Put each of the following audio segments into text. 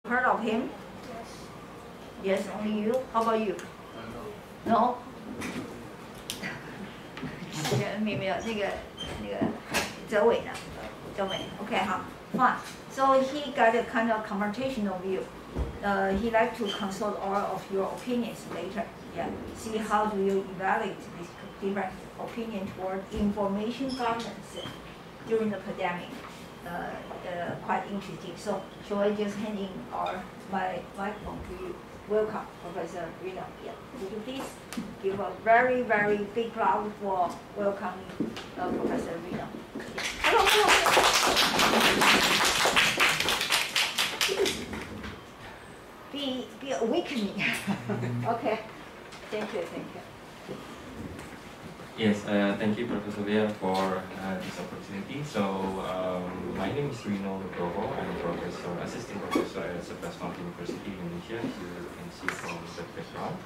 Heard of him? Yes. Yes, only you. How about you? No. 没有那个哲伟呢？哲伟 ，OK 好 ，fine. So he got a kind of confrontational view. He like to consult all of your opinions later. Yeah. See how do you evaluate this different opinion toward information governance during the pandemic. Quite interesting. So shall I just hand in my microphone to you? Welcome, Professor Reno. Yeah. Would you please give a very, very big round for welcoming Professor Reno? Yeah. Hello, Be awakening. Okay. Thank you. Yes, thank you, Professor Leah, for this opportunity. So, my name is Reno Nugroho. I'm a assistant professor at Fieldnote University in Indonesia, as you can see from the background.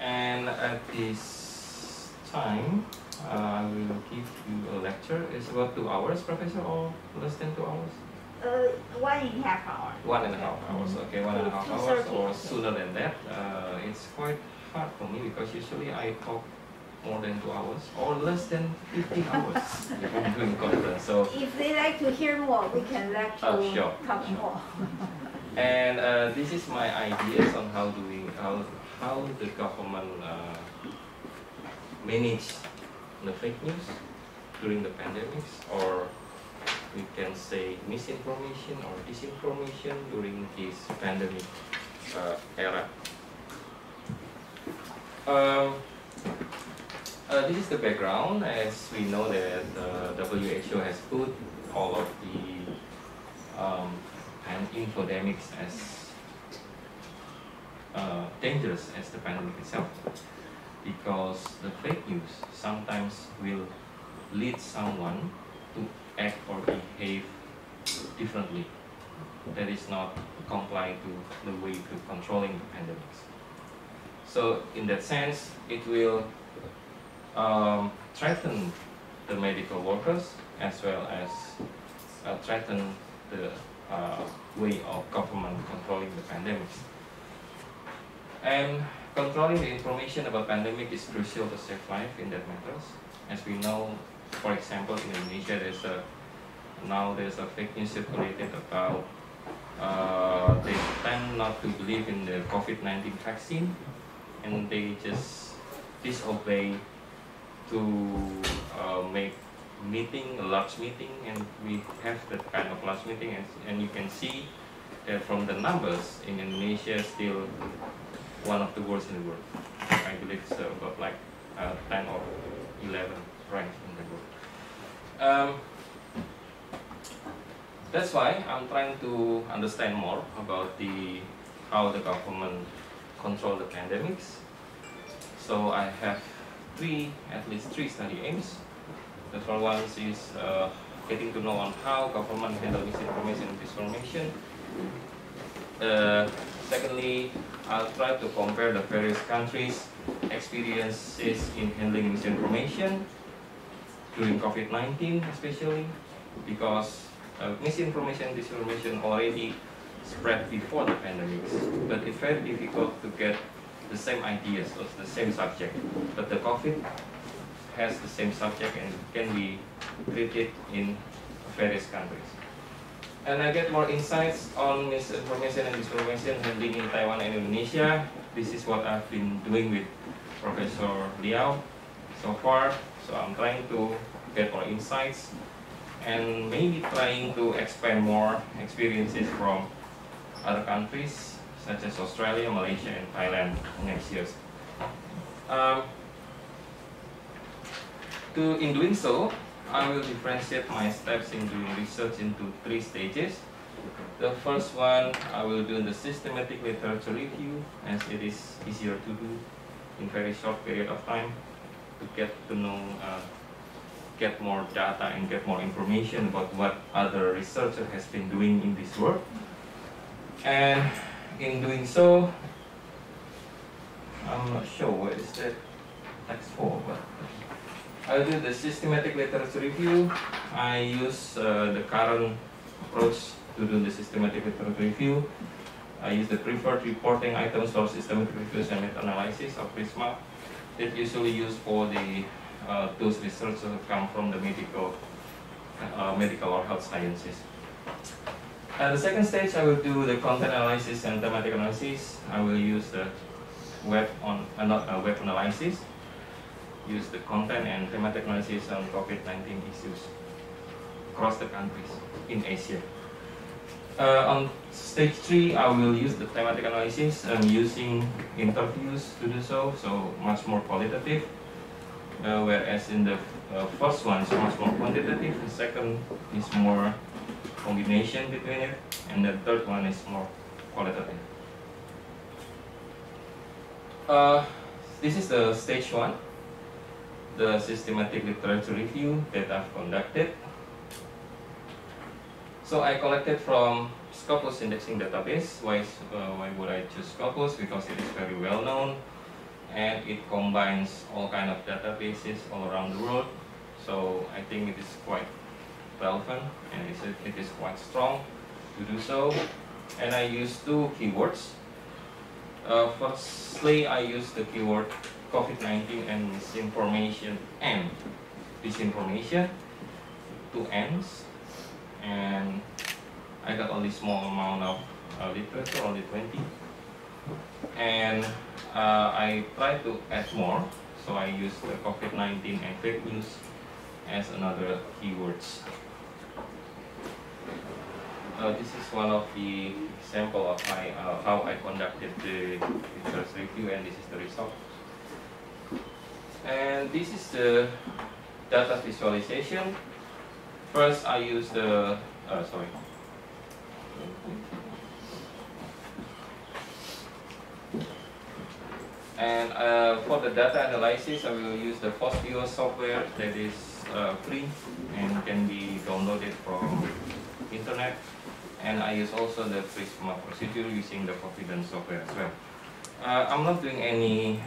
And at this time, I will give you a lecture. It's about 2 hours, Professor, or less than 2 hours? 1.5 hours. 1.5 hours, okay, 1.5 hours, or sooner than that. It's quite hard for me because usually I talk more than 2 hours or less than 15 hours if I'm doing conference. So if they like to hear more, we can let you sure, talk more. And this is my ideas on how the government manage the fake news during the pandemics, or we can say misinformation or disinformation during this pandemic era. This is the background. As we know that WHO has put all of the infodemics as dangerous as the pandemic itself, because the fake news sometimes will lead someone to act or behave differently that is not complying to the way to controlling the pandemics. So in that sense, it will threaten the medical workers as well as threaten the way of government controlling the pandemics. And controlling the information about pandemic is crucial to save life in that matters. As we know, for example, in Indonesia, there's a fake news circulated about they tend not to believe in the COVID-19 vaccine, and they just disobey to make a large meeting, and we have that kind of large meeting, and you can see that from the numbers in Indonesia, still one of the worst in the world. I believe it's about like 10 or 11 ranked in the world. That's why I'm trying to understand more about how the government control the pandemics. So I have at least three study aims. The first one is getting to know on how government handle misinformation and disinformation. Secondly, I'll try to compare the various countries' experiences in handling misinformation during COVID-19, especially because misinformation and disinformation already spread before the pandemics, but it's very difficult to get the same ideas or the same subject. But the COVID has the same subject and can be treated in various countries. And I get more insights on misinformation and disinformation handling in Taiwan and Indonesia. This is what I've been doing with Professor Liao so far. So I'm trying to get more insights and maybe trying to expand more experiences from other countries such as Australia, Malaysia, and Thailand next year. In doing so, I will differentiate my steps in doing research into 3 stages. The first one, I will do the systematic literature review, as it is easier to do in very short period of time to get to know, get more data and get more information about what other researcher has been doing in this work. And in doing so, I'm not sure what is that text for, but I'll do the systematic literature review. I use the current approach to do the systematic literature review. I use the preferred reporting items for systemic reviews and meta-analysis of Prisma. That usually used for the those research that come from the medical or health sciences. At the second stage, I will do the content analysis and thematic analysis. I will use the web analysis, use the content and thematic analysis on COVID-19 issues across the countries in Asia. On stage 3, I will use the thematic analysis and using interviews to do so, so much more qualitative. Whereas in the first one is much more quantitative, the second is more combination between it, and the third one is more qualitative. This is the stage 1, the systematic literature review that I've conducted. So I collected from Scopus indexing database. Why would I choose Scopus? Because it is very well known and it combines all kind of databases all around the world. So I think it is quite relevant and it is quite strong to do so. And I use 2 keywords. Firstly, I use the keyword COVID-19 and misinformation and disinformation, 2 N's. And I got only small amount of literature, only 20. And I try to add more, so I use the COVID-19 and fake news as another keywords. This is one of the example of how I conducted the research review, and this is the result. And this is the data visualization. First, I use the And for the data analysis, I will use the FOSViewer software that is free and can be downloaded from internet. And I use also the Prisma procedure using the Confidence software as well. I'm not doing any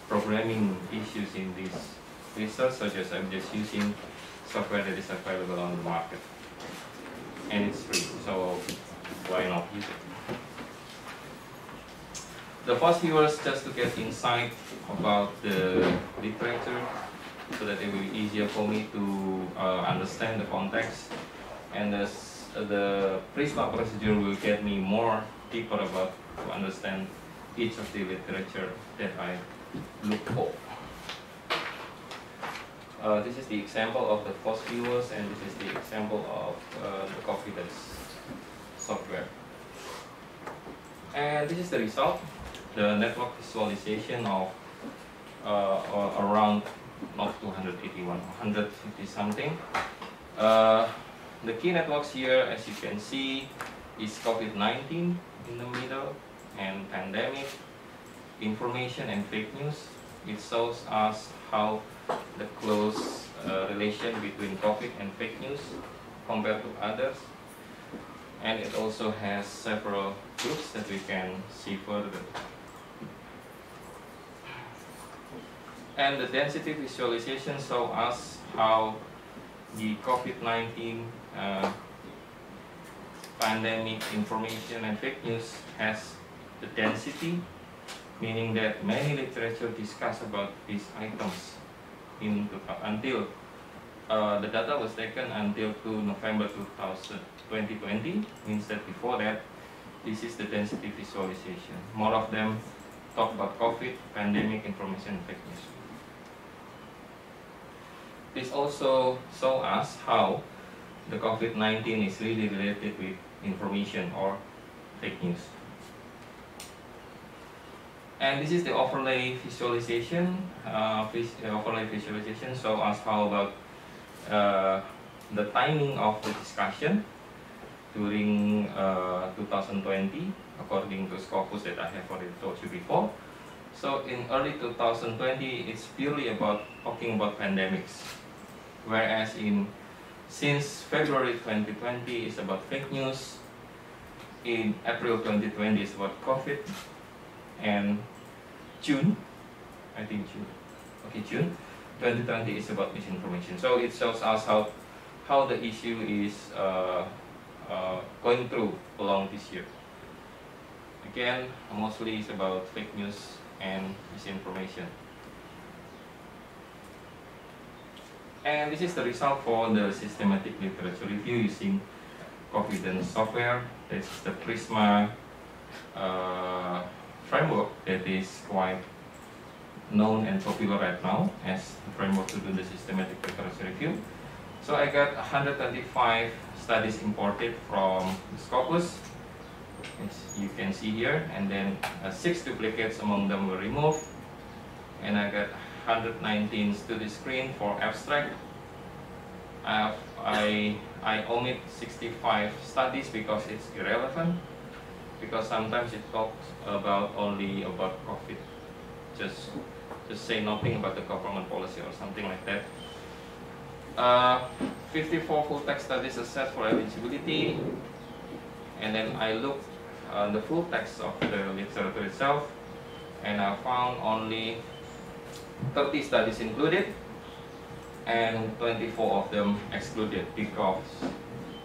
programming issues in this research, such as I'm just using software that is available on the market. And it's free, so why not use it? The first viewers just to get insight about the literature so that it will be easier for me to understand the context, and the Prisma procedure will get me more deeper about to understand each of the literature that I look for. This is the example of the first viewers, and this is the example of the Confidence software. And this is the result. The network visualization of around not 281, 150 something. The key networks here, as you can see, is COVID-19 in the middle, and pandemic, information and fake news. It shows us how the close relation between COVID and fake news compared to others. And it also has several groups that we can see further. And the density visualization shows us how the COVID-19 pandemic information and fake news has the density, meaning that many literature discuss about these items until the data was taken until to November 2020, means that before that, this is the density visualization. More of them talk about COVID, pandemic, information, and fake news. This also shows us how the COVID-19 is really related with information or fake news. And this is the overlay visualization. Overlay visualization shows us how about the timing of the discussion during 2020, according to Scopus that I have already told you before. So in early 2020, it's purely about talking about pandemics, whereas since February 2020 is about fake news, in April 2020 is about COVID, and June 2020 is about misinformation. So it shows us how the issue is going through along this year. Again, mostly it's about fake news and misinformation. And this is the result for the systematic literature review using confidence software. This is the Prisma framework that is quite known and popular right now as the framework to do the systematic literature review. So I got 125 studies imported from the Scopus, as you can see here, and then 6 duplicates among them were removed, and I got 119 study screen for abstract. I omit 65 studies because it's irrelevant, because sometimes it talks about only about COVID, just say nothing about the government policy or something like that. 54 full text studies assessed for eligibility, and then I looked the full text of the literature itself, and I found only 30 studies included and 24 of them excluded because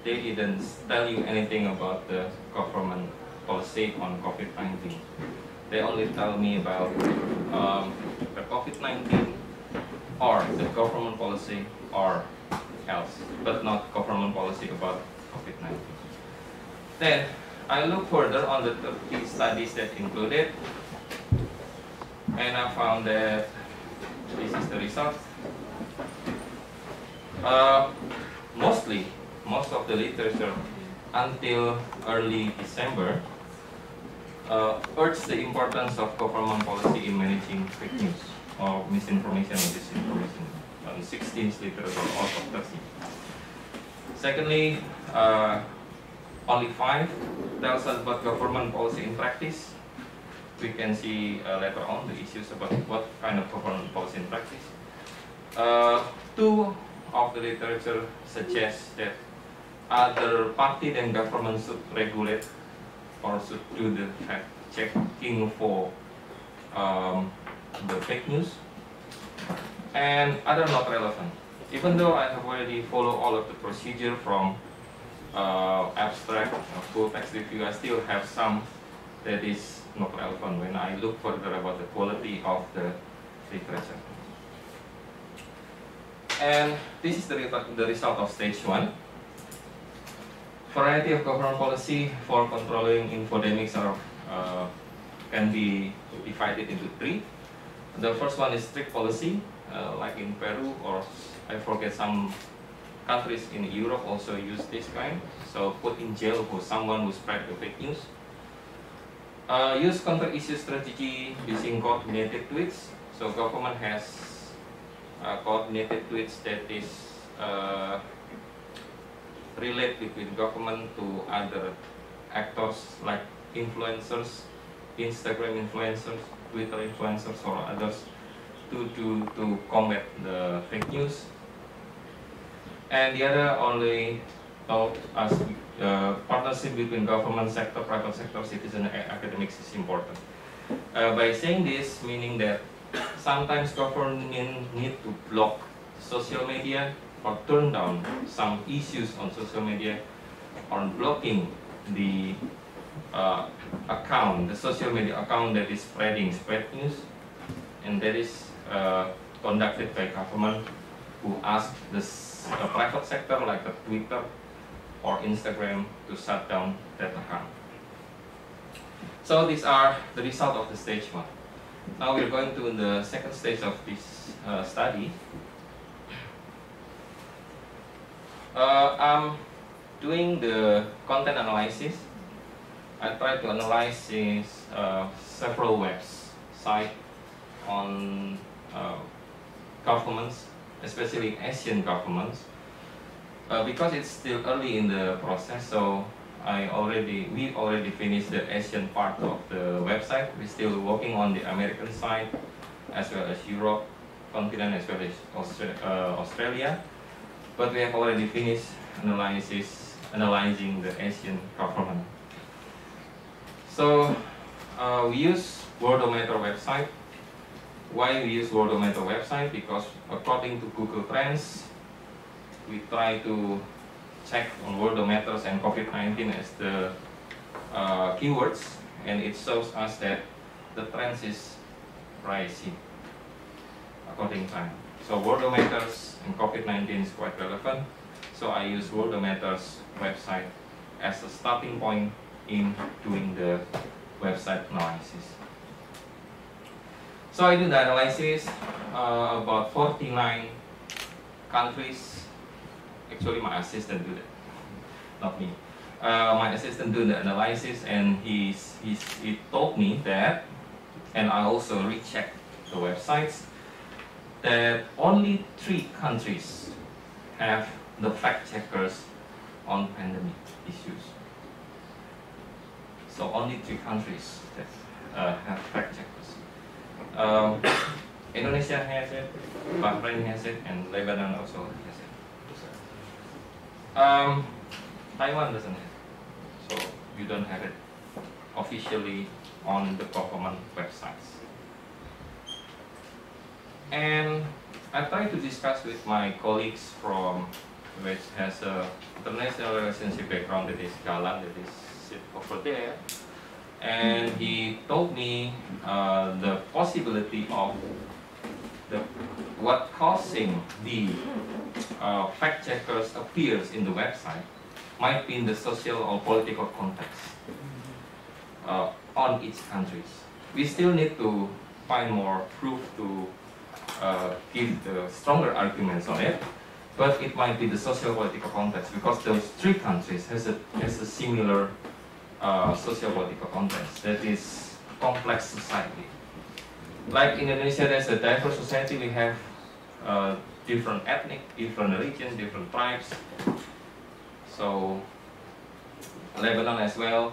they didn't tell you anything about the government policy on COVID-19. They only tell me about the COVID-19 or the government policy or else, but not government policy about COVID-19. Then I look further on the 30 studies that included, and I found that this is the result. Most of the literature until early December urged the importance of government policy in managing fake news or misinformation or disinformation. 16 literature out of 30. Secondly, only 5 tells us about government policy in practice. We can see later on the issues about what kind of government policy in practice. 2 of the literature suggests that other party than government should regulate or should do the fact checking for the fake news, and other not relevant. Even though I have already followed all of the procedure from abstract, full text review, I still have some that is not relevant when I look further about the quality of the literature. And this is the result of stage 1. Variety of government policy for controlling infodemics can be divided into 3. The first one is strict policy, like in Peru, or I forget, some countries in Europe also use this kind. So put in jail for someone who spread the fake news. Use counter-issue strategy using coordinated tweets. So government has coordinated tweets that is relate between government to other actors like influencers, Instagram influencers, Twitter influencers, or others to combat the fake news. And the other only taught us partnership between government sector, private sector, citizen, and academics is important. By saying this, meaning that sometimes government need to block social media or turn down some issues on social media, or blocking the account, the social media account that is spreading fake news, and that is conducted by government who ask the private sector like the Twitter or Instagram to shut down that account. So these are the result of the stage 1. Now we're going to the second stage of this study. I'm doing the content analysis. I try to analyze several websites on governments, especially Asian governments, because it's still early in the process. So we already finished the Asian part of the website. We're still working on the American side, as well as Europe continent, as well as Australia. But we have already finished analyzing the Asian government. So we use Worldometer website. Why we use Worldometer website? Because according to Google Trends, we try to check on Worldometers and COVID-19 as the keywords, and it shows us that the trend is rising according to time. So Worldometer's and COVID-19 is quite relevant. So I use Worldometer's website as a starting point in doing the website analysis. So I do the analysis about 49 countries. Actually, my assistant do that, not me. My assistant do the analysis, and he told me that, and I also rechecked the websites, that only 3 countries have the fact checkers on pandemic issues. So only 3 countries that have fact checkers. Indonesia has it, Bahrain has it, and Lebanon also has it. Taiwan doesn't have it, so you don't have it officially on the government websites. And I try to discuss with my colleagues from which has a international relationship background, that is Galan, that is sit over there, and he told me the possibility of what causing the fact checkers appears in the website might be in the social or political context on each countries. We still need to find more proof to give the stronger arguments on it, but it might be the social political context, because those 3 countries has a similar social political context, that is complex society. Like in Indonesia, there's a diverse society. We have different ethnic, different religions, different tribes. So Lebanon as well,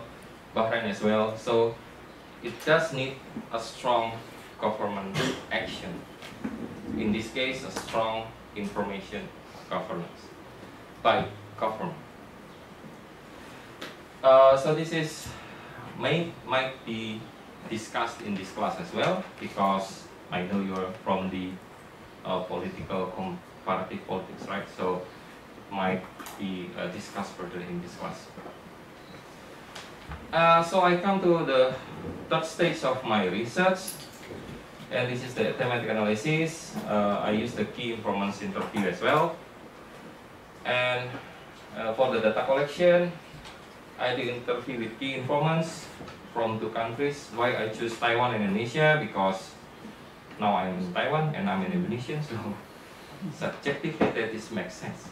Bahrain as well. So it does need a strong government action. In this case, a strong information governance by government. So this is might be discussed in this class as well, because I know you are from the political comparative politics, right? So it might be discussed further in this class. So I come to the 3rd stage of my research, and this is the thematic analysis. I use the key informants interview as well, and for the data collection, I do interview with key informants from 2 countries. Why I choose Taiwan and Indonesia? Because now I'm in Taiwan and I'm an Indonesian, so subjectively that this makes sense.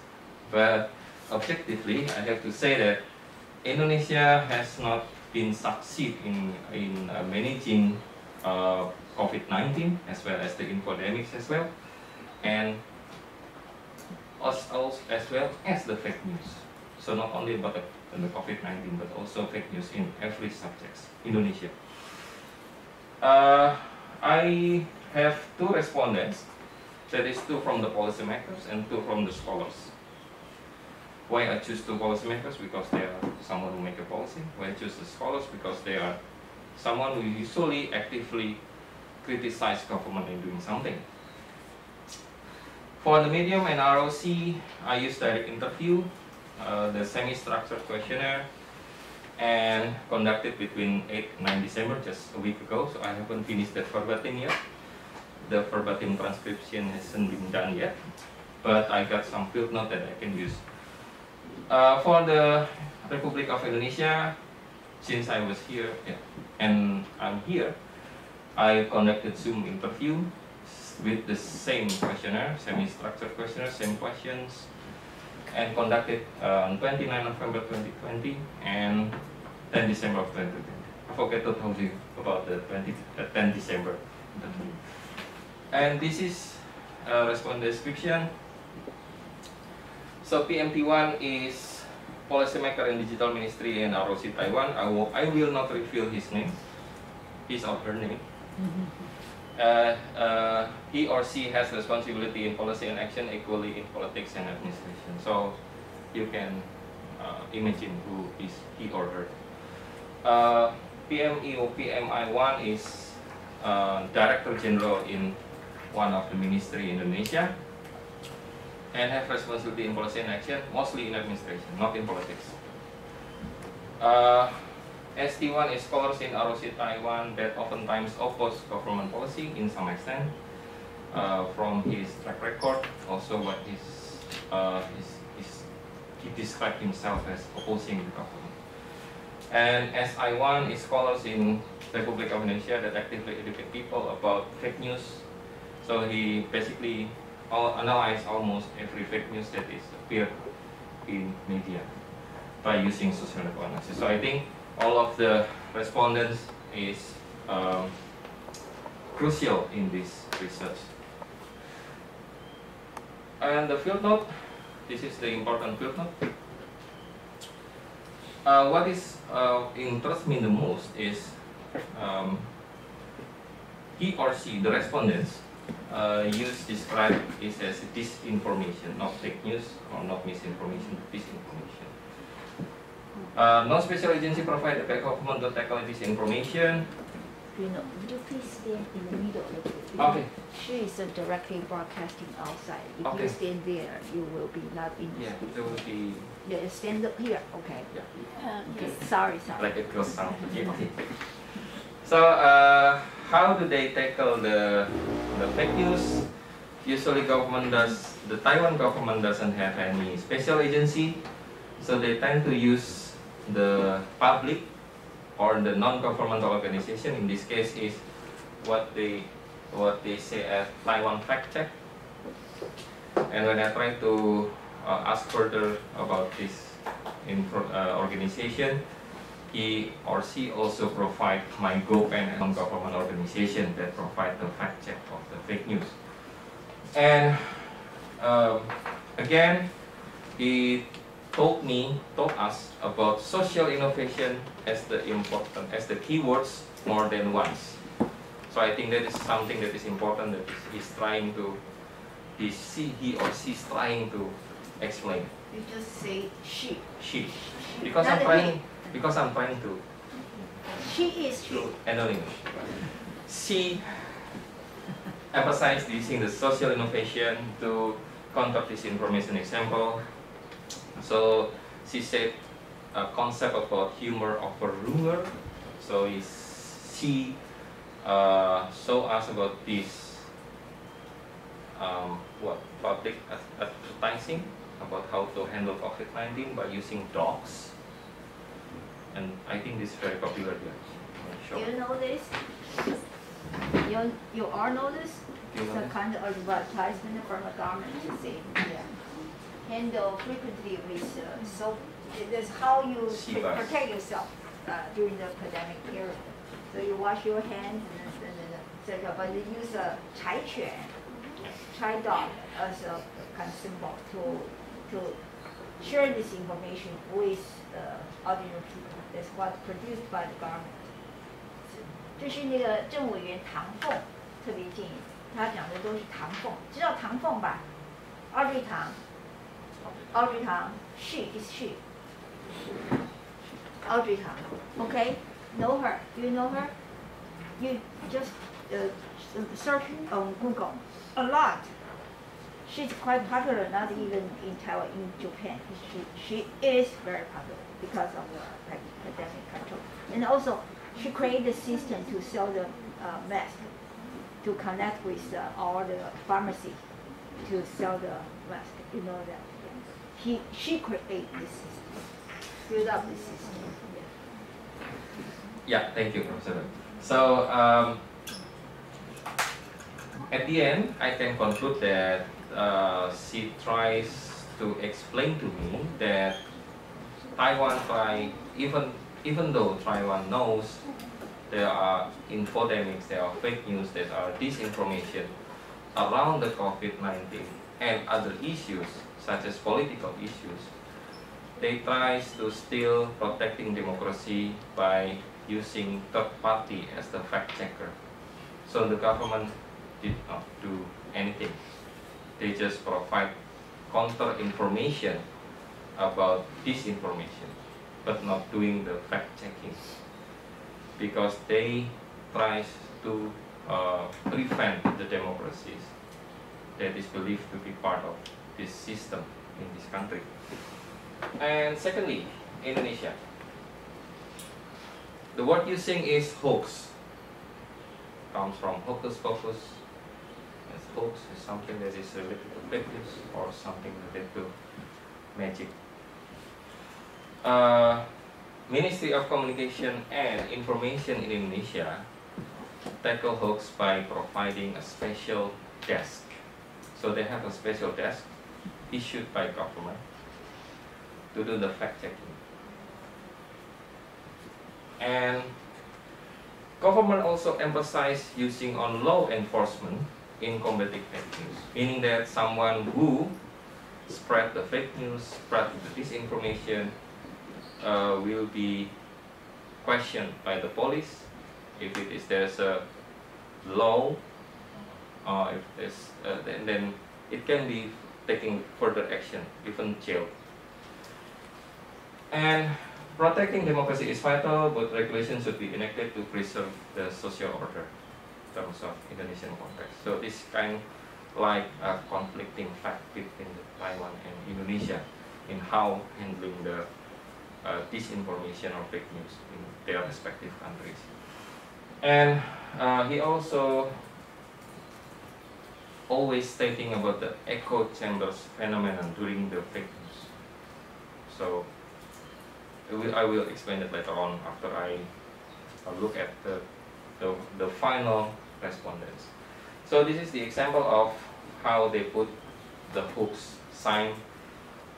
But objectively, I have to say that Indonesia has not been succeed in managing COVID-19 as well as the infodemics as well, and also as well as the fake news. So not only about the COVID-19, but also fake news in every subject. Indonesia. I have 2 respondents. That is 2 from the policymakers and 2 from the scholars. Why I choose 2 policymakers? Because they are someone who make a policy. Why I choose the scholars? Because they are someone who usually actively criticize government in doing something. For the medium and ROC, I use direct interview, the semi-structured questionnaire, and conducted between 8 and 9 December, just a week ago, so I haven't finished that verbatim yet. The verbatim transcription hasn't been done yet, but I got some field note that I can use. For the Republic of Indonesia, since I was here and I'm here, I conducted Zoom interview with the same questionnaire, semi-structured questionnaire, same questions, and conducted on 29 November 2020 and 10 December of 2020. I forgot to tell you about the 10 December interview. And this is response description. So PMT1 is policymaker in Digital Ministry in ROC Taiwan. I will not reveal his name, his or her name. He or she has responsibility in policy and action equally in politics and administration. So you can imagine who is he or her. PMEO PMI1 is Director General in one of the ministry in Indonesia, and have responsibility in policy and action, mostly in administration, not in politics. ST1 is scholars in ROC Taiwan that oftentimes oppose government policy in some extent. From his track record, also what he described himself as opposing the government. And SI1 is scholars in Republic of Indonesia that actively educate people about fake news. So he basically analyzed almost every fake news that is appeared in media by using social network analysis. So I think all of the respondents is crucial in this research. And the field note, this is the important field note. What is interests me the most is he or she, the respondents, describe this as disinformation, not fake news or not misinformation, disinformation. No special agency provide a government to tackle disinformation. Would you please stand in the middle of it? Okay. She is directly broadcasting outside. If Okay. you stand there, you will be not in the Yeah, studio. there will be Yeah, stand up here, okay. yeah, Okay. Sorry. like a ghost sound. Okay. So how do they tackle the fake news? Usually the Taiwan government doesn't have any special agency, so they tend to use the public or the non-governmental organization. In this case is what they say as Taiwan fact check. And when I try to ask further about this organization, he or she also provide my GoPen and non-government organization that provide the fact check of the fake news. And again, he told us about social innovation as the keywords more than once. So I think that is something that is important that he or she is trying to explain. You just say she. She, because Not I'm trying to She is she. anonymous. She emphasized using the social innovation to counter disinformation example. So she said a concept about humor over rumor. So she show us about this public advertising about how to handle COVID-19 by using dogs. And I think this is very popular here. You know this? You all know this? Do you It's know a this? kind of advertisement from the government to say, handle frequently with soap. That's how you Sea-bass. protect yourself during the pandemic period. So you wash your hands etc. But you use a chai dog as a kind of symbol to share this information with ordinary people. That's what's produced by the government. 这是那个政务委员唐凤特别建议，他讲的都是唐凤，知道唐凤吧？Audrey Tang, she is she. Audrey Tang, okay? Know her? You know her? You just search on Google a lot. She's quite popular, not even in Taiwan, in Japan. She is very popular because of the pandemic control. And also, she created a system to sell the mask, to connect with all the pharmacy to sell the mask. You know that. She created this system, built up this system. Yeah, thank you, Professor. So at the end, I can conclude that she tries to explain to me that Taiwan even though Taiwan knows there are infodemics, there are fake news, there are disinformation around the COVID-19 and other issues such as political issues, they try to still protecting democracy by using third party as the fact checker. So the government did not do anything. They just provide counter information about disinformation, but not doing the fact checking, because they try to prevent the democracies that is believed to be part of this system in this country. And secondly, Indonesia. The word using is hoax. Comes from hocus pocus. As hoax is something that is related to fake news or something related to magic. Ministry of Communication and Information in Indonesia tackle hoax by providing a special desk. So they have a special desk issued by government to do the fact checking. And government also emphasize using on law enforcement in combating fake news, meaning that someone who spread the fake news, spread the disinformation, will be questioned by the police. If there's a law, if there's then it can be taking further action, even jail. And protecting democracy is vital, but regulations should be enacted to preserve the social order in terms of Indonesian context. So this kind like a conflicting fact between Taiwan and Indonesia in how handling the disinformation or fake news in their respective countries. And he also always stating about the echo chambers phenomenon during the fake news. So I will explain it later on after I look at the final respondents. So this is the example of how they put the hoax sign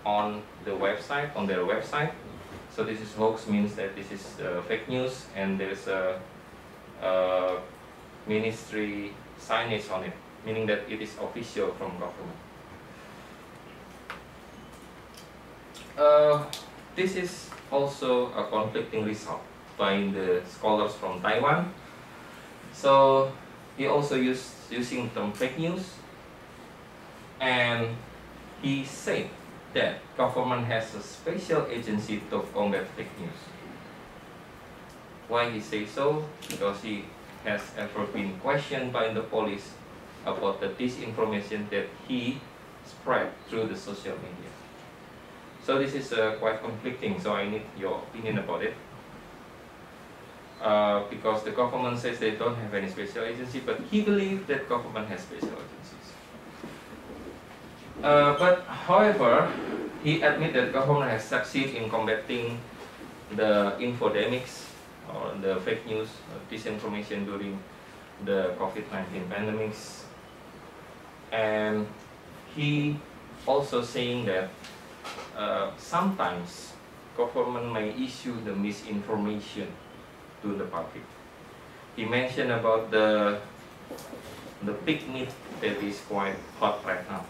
on the website, on their website. So this is hoax, means that this is fake news, and there's a ministry signage on it, meaning that it is official from government. This is also a conflicting result by the scholars from Taiwan. So he also using the term fake news, and he said that government has a special agency to combat fake news. Why he say so? Because he has ever been questioned by the police about the disinformation that he spread through the social media. So this is quite conflicting, so I need your opinion about it. Because the government says they don't have any special agency, but he believes that government has special agencies. But however, he admits that government has succeeded in combating the infodemics or the fake news, disinformation during the COVID-19 pandemics. And he also saying that sometimes government may issue the misinformation to the public. He mentioned about the pig meat that is quite hot right now.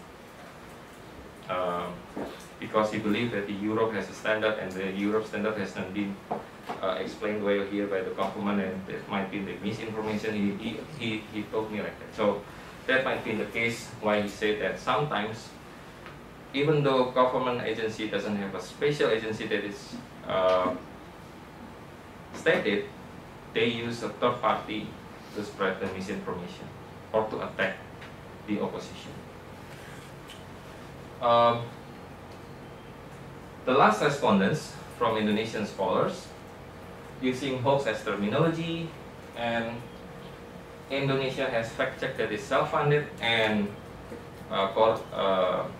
Because he believes that the Europe has a standard, and the Europe standard has not been explained well here by the government, and that might be the misinformation. He told me like that. So that might be the case why he said that sometimes, even though government agency doesn't have a special agency that is stated, they use a third party to spread the misinformation or to attack the opposition. The last respondents from Indonesian scholars using hoax as terminology, and Indonesia has fact-checked that is self-funded and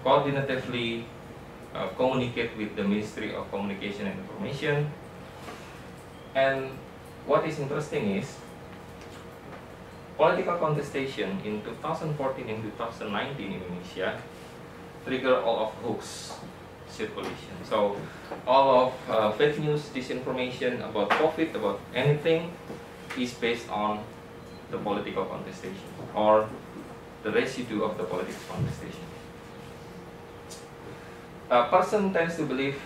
coordinatively communicate with the Ministry of Communication and Information. And what is interesting is political contestation in 2014 and 2019 in Indonesia trigger all of hoax circulation. So all of fake news, disinformation about COVID, about anything, is based on the political contestation or the residue of the political contestation. A person tends to believe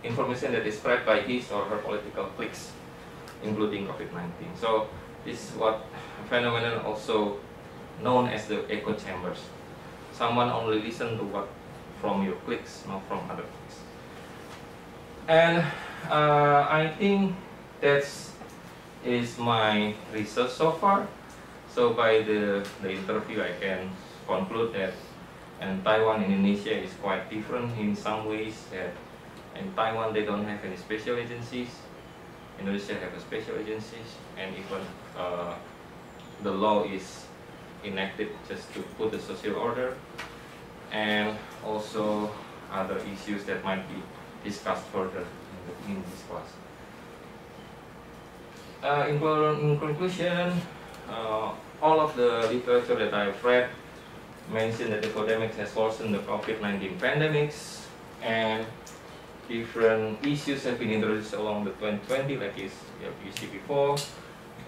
information that is spread by his or her political cliques, including COVID-19. So this is what phenomenon also known as the echo chambers. Someone only listen to what from your cliques, not from other cliques. And I think that is my research so far. So by the interview, I can conclude that Taiwan and Indonesia is quite different in some ways. That in Taiwan they don't have any special agencies, Indonesia have a special agencies, and even the law is enacted just to put the social order, and also other issues that might be discussed further in this class. In conclusion, all of the literature that I've read mention that the pandemic has worsened the COVID-19 pandemics, and different issues have been introduced along the 2020, like you see before.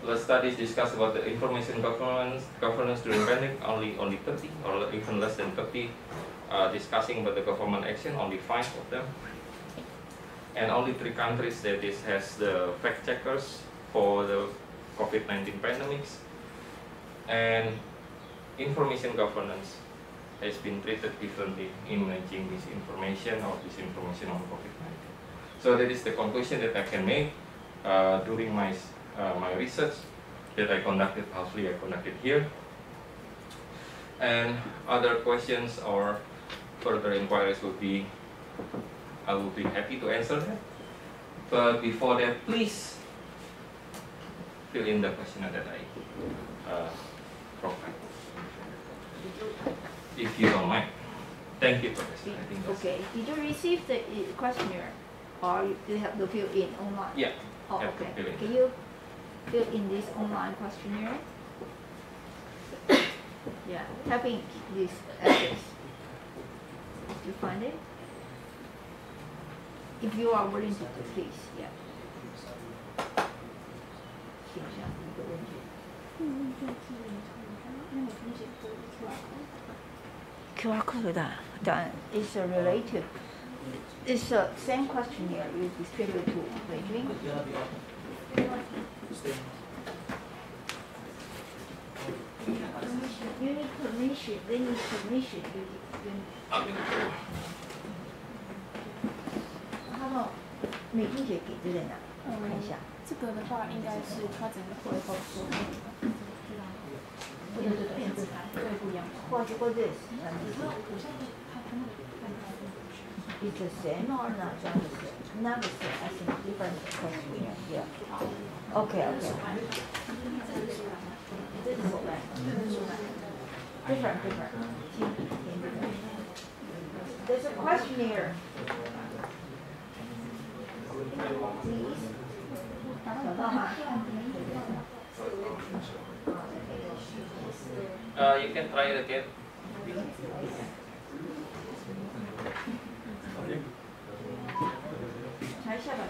The studies discuss about the information governance during pandemic, only 30 or even less than 30 discussing about the government action, only 5 of them. And only 3 countries that this has the fact checkers for the COVID-19 pandemics. And information governance has been treated differently in managing misinformation or disinformation on COVID-19. So that is the conclusion that I can make during my research that I conducted. Hopefully I conducted here. And other questions or further inquiries would be, I will be happy to answer that. But before that, please fill in the questionnaire that I provide, if you don't mind. Thank you, Professor. I think okay. Did you receive the questionnaire, or you have to fill in online? Yeah. Oh, okay. Can you fill in this online questionnaire? Yeah. Type in this address. You find it? If you are willing to, please. Yeah. 请一下一个问题。QR code that is a relative. It's the same questionnaire you distribute to Beijing. You need permission. They need permission.他们美金姐给的在哪？看一下。这个的话，应该是他整个会后说的。对，不一样。或者 this. It's the same or not the same? Not the same. I think different questionnaire. Yeah. Okay. Different. There's a questionnaire. Please. 找到吗？ You can try it again.查一下吧。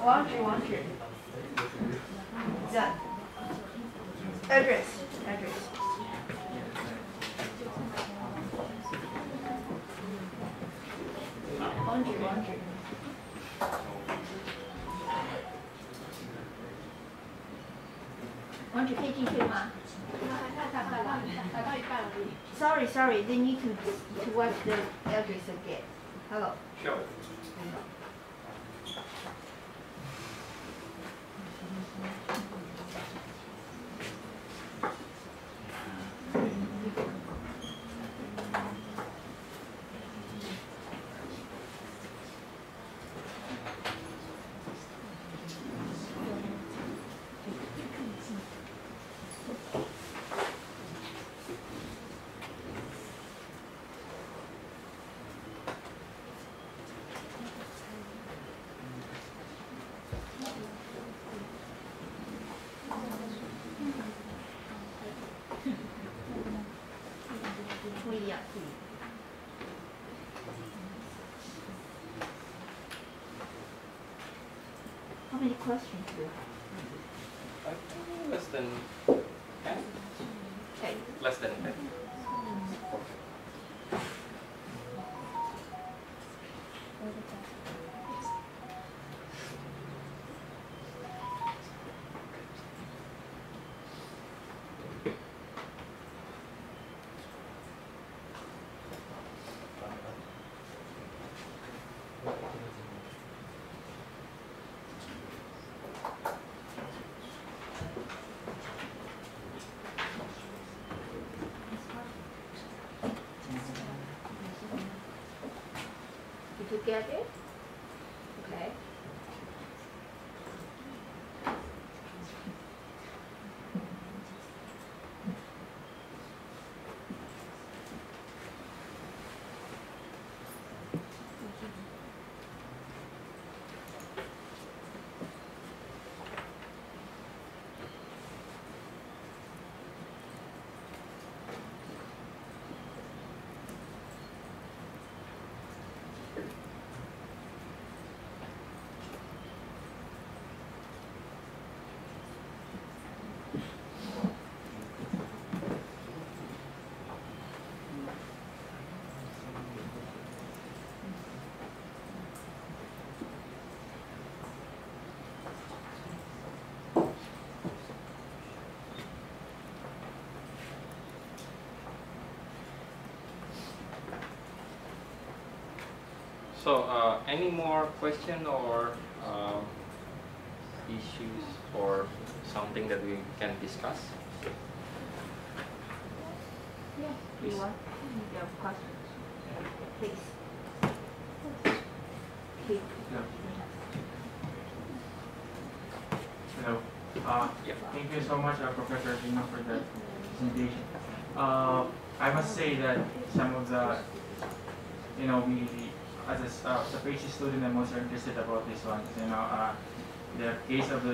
网址。The address.网址。网址可以进去了吗？打到一半而已。Sorry. They need to watch the address again. Hello. Sure. How many questions do you have? Less than 10. Okay. Less than 10. Did you get it? So, any more question or issues or something that we can discuss? Yeah, Please. you want? You have questions? Please. Keep. Hello. Yeah. Thank you so much, Professor Gino, for the presentation. I must say that some of the, we, as a PhD student, I'm also interested about this one. The case of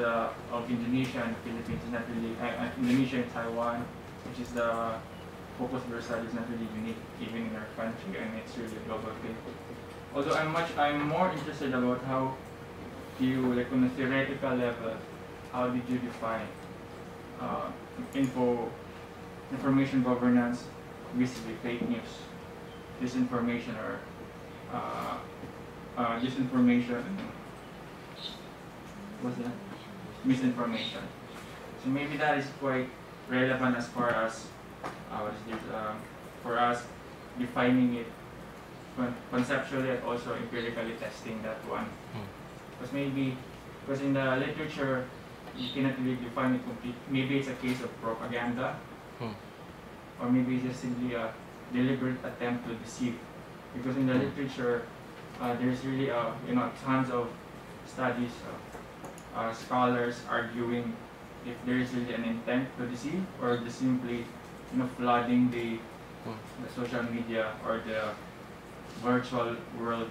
Indonesia and Philippines is not really, Indonesia and Taiwan, which is the focus of your study, is not really unique even in our country, and it's really a global thing. Although I'm more interested about how you, like on a theoretical level, how did you define information governance vis-a-vis fake news, disinformation, or disinformation, what's that? Misinformation. So maybe that is quite relevant as far as for us defining it conceptually and also empirically testing that one. Because in the literature, you cannot really define it completely. Maybe it's a case of propaganda, or maybe it's just simply a deliberate attempt to deceive. Because in the literature, there's really tons of studies, scholars arguing if there is really an intent to deceive, or just simply flooding the social media or the virtual world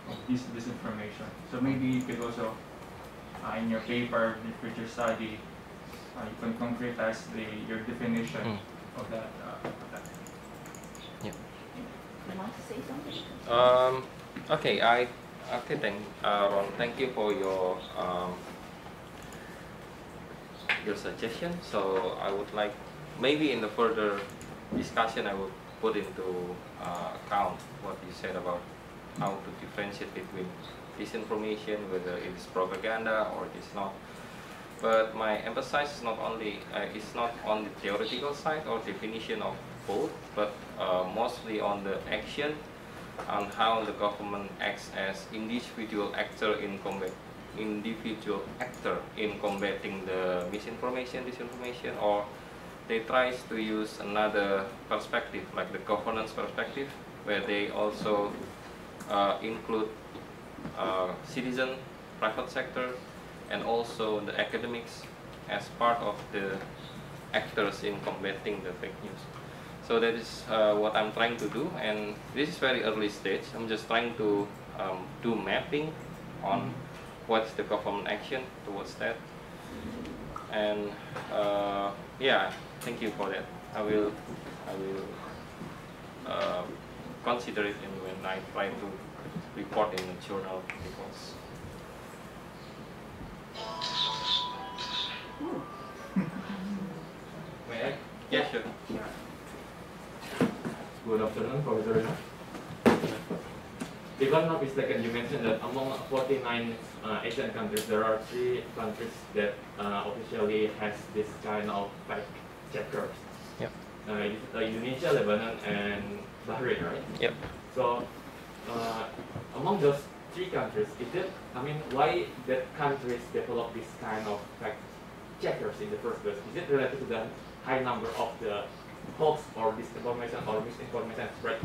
of this disinformation. So maybe you could also, in your paper, literature study, you can concretize your definition of that. Yeah. You want to say something? Okay, Ron, thank you for your suggestion. So I would like, maybe in the further discussion, I will put into account what you said about how to differentiate between disinformation, whether it is propaganda or it is not. But my emphasis is not only on the theoretical side or definition of both, but mostly on the action, on how the government acts as individual actor in combating the misinformation, disinformation, or they try to use another perspective, like the governance perspective, where they also include citizen, private sector, and also the academics as part of the actors in combating the fake news. So that is what I'm trying to do, and this is very early stage. I'm just trying to do mapping on what's the government action towards that. And yeah, thank you for that. I will consider it when I try to report in the journal reports. May I? Yeah, sure. Good afternoon, Professor Rina. If I'm not mistaken, you mentioned that among 49 Asian countries, there are 3 countries that officially has this kind of fact checkers. Yep. Indonesia, Lebanon, and Bahrain, right? Yep. So among those 3 countries, why that countries develop this kind of fact checkers in the first place? Is it related to the high number of the hoax or disinformation or misinformation spread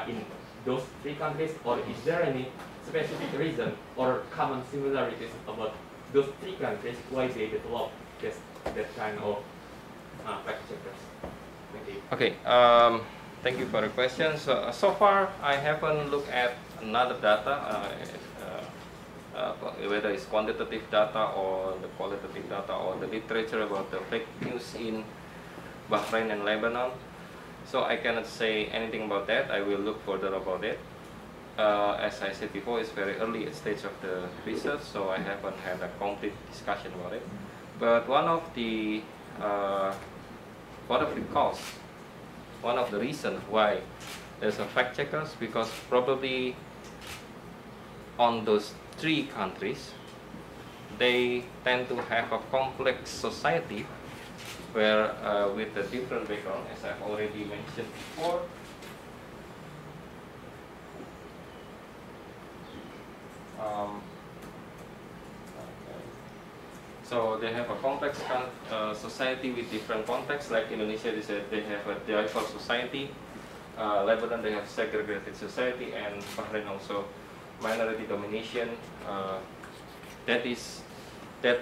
in those 3 countries, or is there any specific reason or common similarities about those 3 countries why they develop that kind of fact checkers? Thank you. Okay. Thank you for the question. So far, I haven't looked at another data, whether it's quantitative data or the qualitative data or the literature about the fake news in Bahrain and Lebanon. So I cannot say anything about that. I will look further about it. As I said before, it's very early stage of the research, so I haven't had a complete discussion about it. But one of the reasons why there's a fact checkers, because probably on those 3 countries, they tend to have a complex society where with a different background, as I've already mentioned before, Okay. So they have a complex society with different contexts. Like Indonesia, they have a diverse society. Lebanon, they have segregated society, and Bahrain also minority domination. That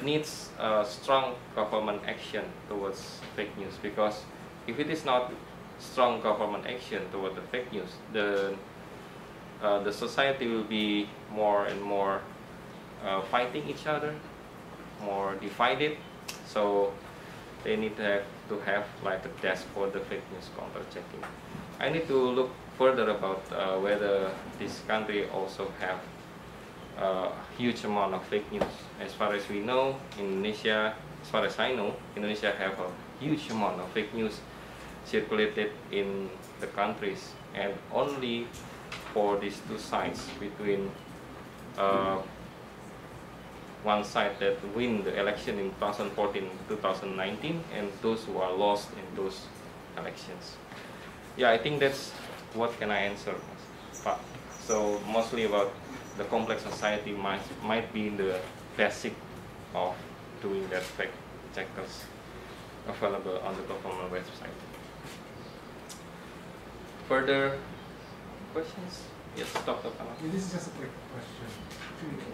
needs strong government action towards fake news, because if it is not strong government action toward the fake news, the society will be more and more fighting each other, more divided. So they need to have like a desk for the fake news counter checking. I need to look further about whether this country also have a huge amount of fake news. As far as we know, Indonesia, as far as I know, Indonesia have a huge amount of fake news circulated in the countries, and only for these two sides, between one side that win the election in 2014-2019 and those who are lost in those elections. Yeah, I think that's what can I answer. But so mostly about the complex society might be the basic of doing that fact checkers available on the government website. Further questions? Yes, Dr. Kamal. Yeah, this is just a quick question.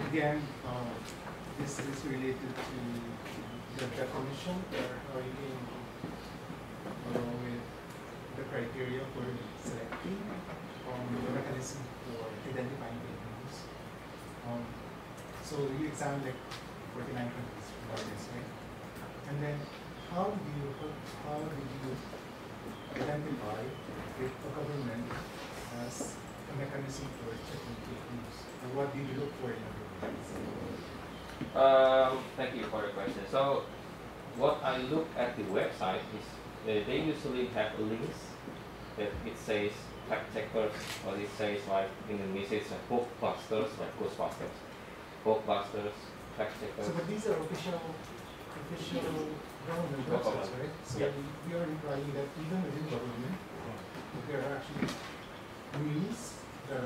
Again, this is related to the definition, or how you can with the criteria for selecting the mechanism for identifying fake news. So you examined like 49 countries for this, right? And then how do you identify if a government has a mechanism for checking fake news? And what do you look for in a government? Thank you for the question. So what I look at the website is they usually have links that it says fact checkers, or it says like in English it's like bookbusters, like Ghostbusters, bookbusters, fact checkers. So, but these are official government websites, right? So yeah. we are implying that even within government, there are actually news that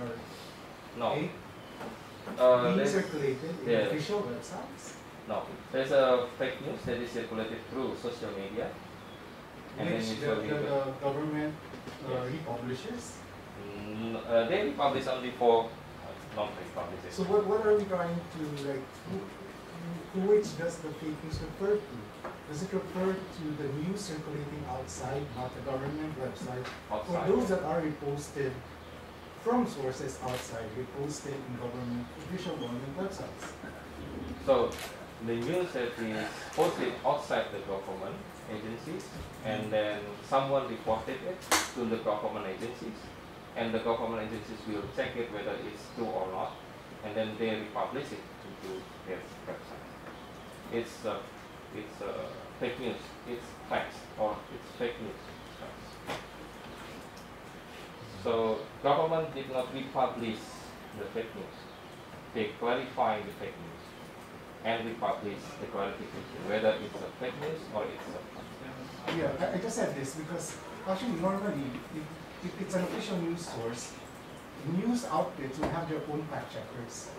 are being circulated in official websites. No, there's a fake news that is circulated through social media, and which then the government republishes. They republish only for non-republishers. So what are we trying to, like, which does the fake news refer to? Does it refer to the news circulating outside, not the government website, or those that are reposted from sources outside, reposted in official government websites? So the news that is posted outside the government agencies, and then someone reported it to the government agencies, and the government agencies will check it whether it's true or not, and then they republish it into their website. It's fake news. It's facts, or it's fake news. Facts. So government did not republish the fake news. They clarify the fake news and republish the clarification whether it's a fake news or it's a fact. Yeah, I just said this because actually normally if it's an official news source, news outlets will have their own fact checkers.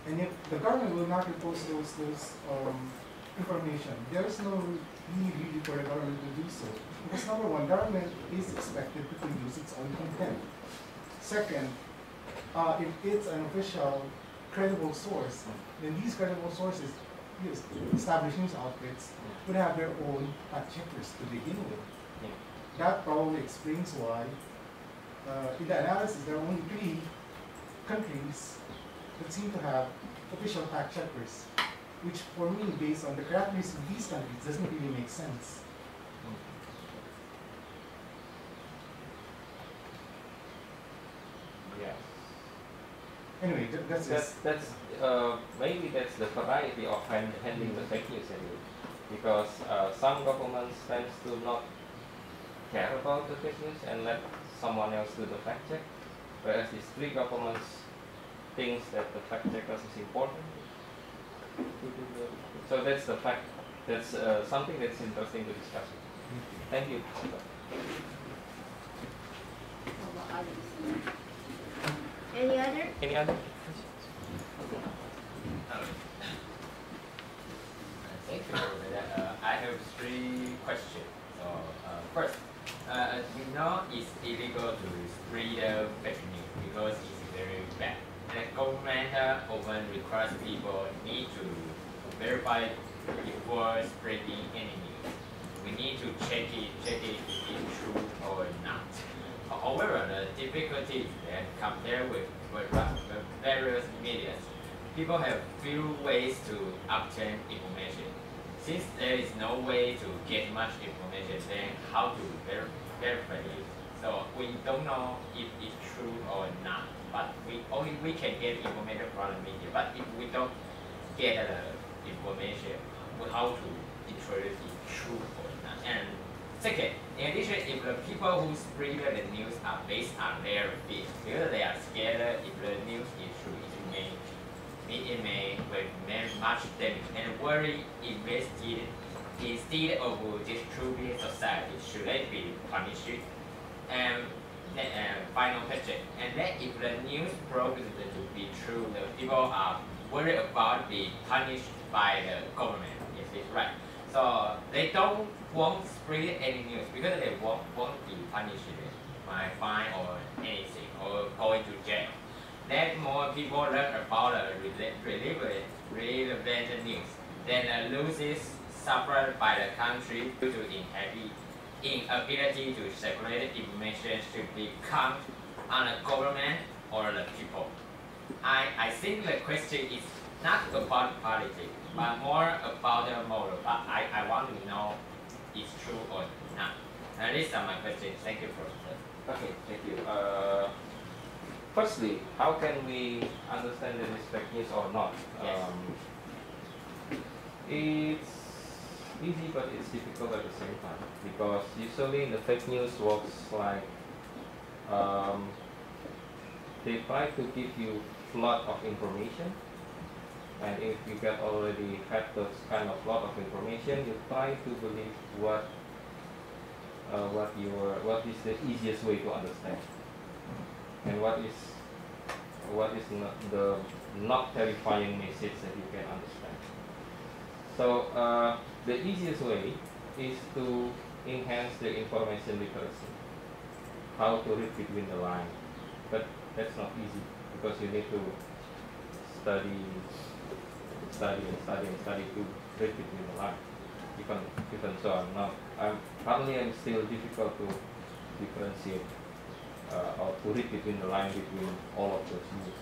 And if the government will not repose those information, there is no need really for the government to do so. Because number one, government is expected to produce its own content. Second, if it's an official, credible source, then these credible sources, established news outlets, would have their own fact checkers to begin with. That probably explains why, in the analysis, there are only 3 countries that seem to have official fact checkers, which for me, based on the characteristics of these countries, doesn't really make sense. Yeah. Anyway, maybe that's the variety of handling the fake news anyway. Because some governments tend to not care about the fake news and let someone else do the fact check, whereas these 3 governments thinks that the fact checkers is important. So that's the fact. That's something that's interesting to discuss. Thank you. Any other? Any other questions? Thank you for that. I have three questions. So first, we know it's illegal to spread fake news because it's very bad. The government often requires people need to verify before spreading any news. We need to check it if it's true or not. However, the difficulty is that compared with various media, people have few ways to obtain information. Since there is no way to get much information, then how to verify it? So we don't know if it's true or not, but we can get information from the media. But if we don't get information, how to introduce it true or not? And second, in addition, if the people who spread the news are based on their fear, because they are scared if the news is true, it may make much damage and worry invested instead of distributing society. Should they be punished? And final question. And then if the news proves to be true, the people are worried about being punished by the government. Is it right? So they don't want spread any news because they won't be punished by fine or anything or going to jail. Then more people learn about relevant news. Then losses suffered by the country due to inability to circulate information should become on the government or the people. I think the question is not about politics, but more about the moral. But I want to know it's true or not. And these are my questions. Thank you for that. Okay, thank you. Firstly, how can we understand that it's fake news or not? Yes. It's easy, but it's difficult at the same time because usually the fake news works like they try to give you flood of information, and if you get already had those kind of flood of information, you try to believe what is the easiest way to understand, and what is not the not terrifying message that you can understand. So the easiest way is to enhance the information literacy, how to read between the lines. But that's not easy because you need to study to read between the lines. Even so, I'm still difficult to differentiate or to read between the lines between all of those news.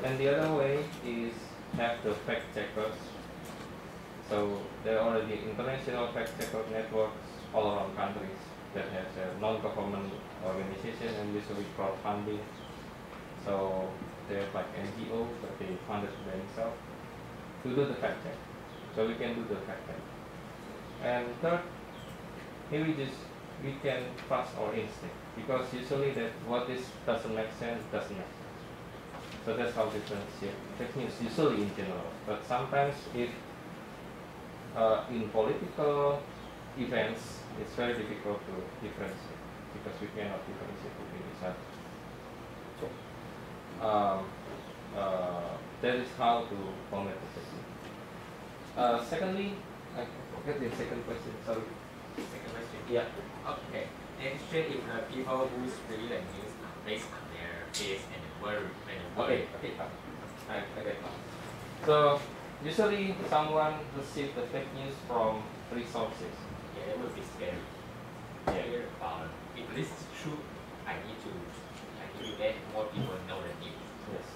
And the other way is have the fact checkers. So there are already international fact checker networks all around countries that has a non-government organization and usually crowdfunding. So they're like NGO, but they funded themselves to do the fact check. So we can do the fact check. And third, maybe we can trust our instinct because usually that what doesn't make sense doesn't make sense. So that's how differentiate fake news usually in general. But sometimes if in political events, it's very difficult to differentiate because we cannot differentiate between each other. That is how to combat the fake news. Secondly, I forget the second question. Sorry. Second question. Yeah. Okay. Next, if the people who spread the news are based on their fears and worry. Okay. I get it. So usually someone receives the fake news from three sources. Yeah, it would be scary. Yeah. If this is true, I need to let more people know the news. Yes.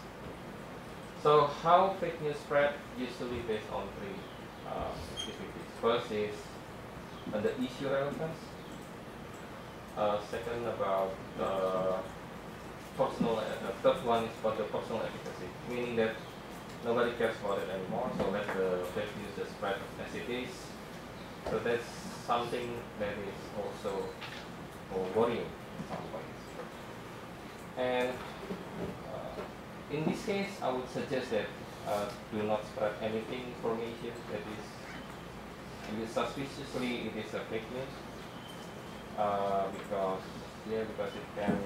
So how fake news spread? Usually based on three activities. First is the issue relevance. Second about personal. Third one is for the personal efficacy, meaning that nobody cares about it anymore. So let the fake news just spread as it is. So that's something that is also worrying in some ways. And in this case, I would suggest that do not spread anything information that is suspiciously it is a fake news because it can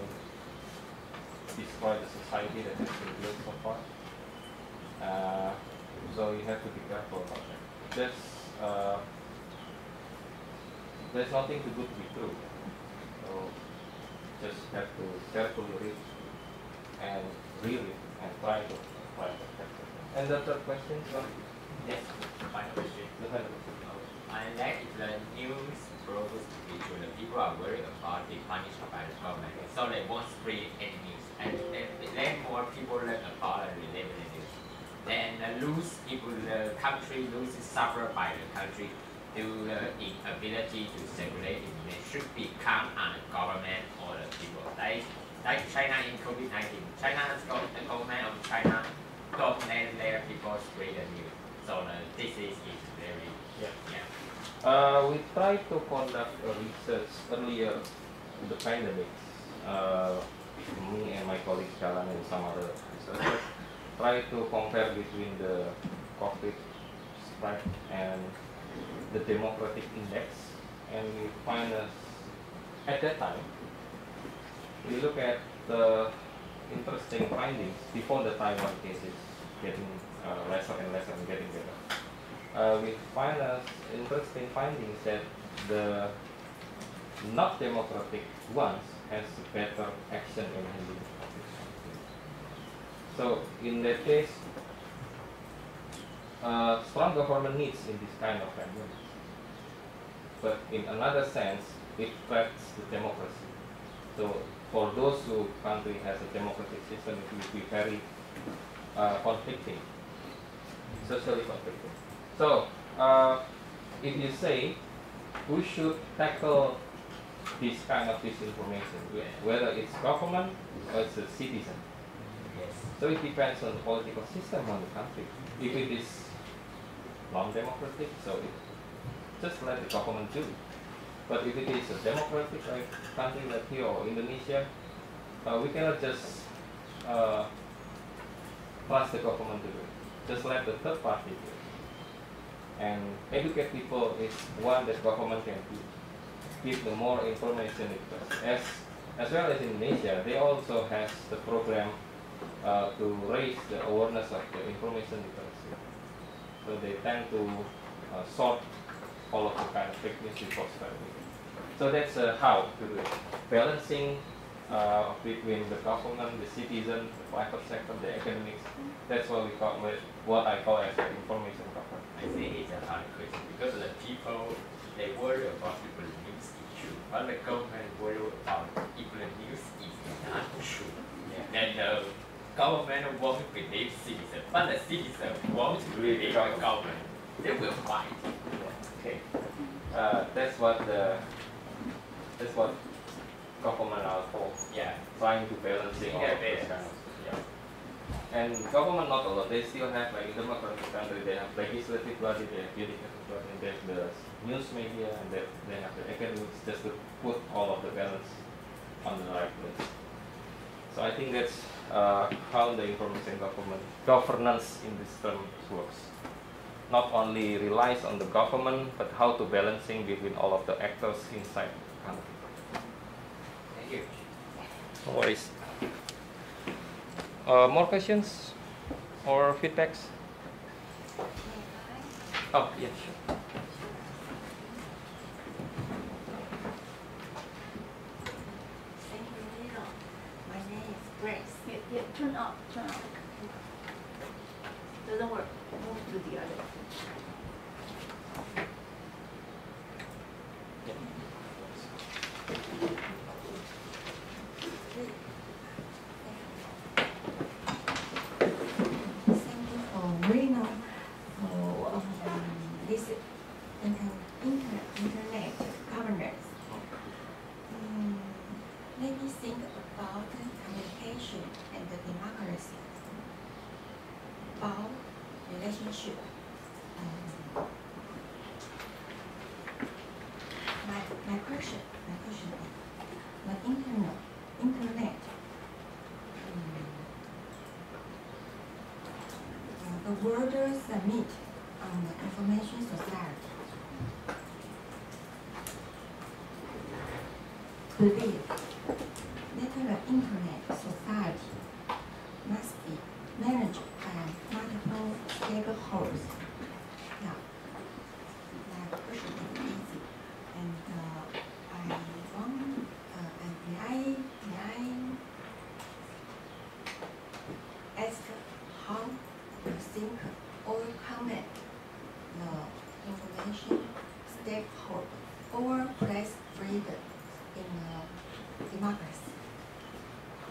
destroy the society that has been built so far. So you have to be careful about that. There's nothing too good to be true. So just have to carefully read and read it and try to apply it. And the third question? Yes, final question. I like if the news grows because the people are worried about the punishment by the government, so they won't spread any news, and then more people learn about the related news. Then if the country loses suffer by the country due to the inability to circulate information should become on the government or the people. Like China in COVID-19, China's the government of China don't let their people spread the news. So this is very We tried to conduct a research earlier in the pandemic. Me and my colleagues Jalan and some other researchers try to compare between the COVID spread and the democratic index, and we find at that time we look at the interesting findings before the Taiwan case is getting lesser and lesser and getting better. We find interesting findings that the not democratic ones has better action in handling conflicts. So in that case, strong government needs in this kind of pandemic. But in another sense, it threats the democracy. So for those who country has a democratic system, it will be very conflicting, socially conflicting. So if you say who should tackle this kind of disinformation, whether it's government or it's a citizen. Yes. So it depends on the political system on the country. If it is non-democratic, so it just let the government do it. But if it is a democratic country like here or Indonesia, we cannot just trust the government to do it. Just let the third party do it. And educate people is one that government can do. Give them more information literacy. As well as Indonesia, they also has the program to raise the awareness of the information literacy. So they tend to sort all of the kind of fake news before spreading. So that's how to do it. Balancing between the government, the citizen, the private sector, the academics. That's what we call what I call as an information government. I think it's a hard question because the people they worry about if the news is true, but the government worry about if the news is not true. Then the government won't believe citizens, but the citizens won't believe the government. They will fight. Okay, that's what government are for. Yeah. Trying to balancing all of this kind of. And government not alone, they still have, like in democratic country, they have legislative body, they have judicial body, they have the news media, and they have the academics, just to put all of the balance on the right place. So I think that's how the information governance in this term works. Not only relies on the government, but how to balancing between all of the actors inside the country. Thank you. No worries. More questions or feedbacks? Oh, yeah, sure. Thank you, Lino. My name is Grace. Yeah, turn up. Doesn't work. Move to the other. Thank you for Reno for this internet governance. Let me think about communication and the democracy. About relationship. My question is, the internet, the world summit on the information society. Believe that the internet society must be managed by multiple stakeholders. Yeah, that question is easy. And I want, and may I ask how you think or comment the information stakeholder or press freedom in a democracy?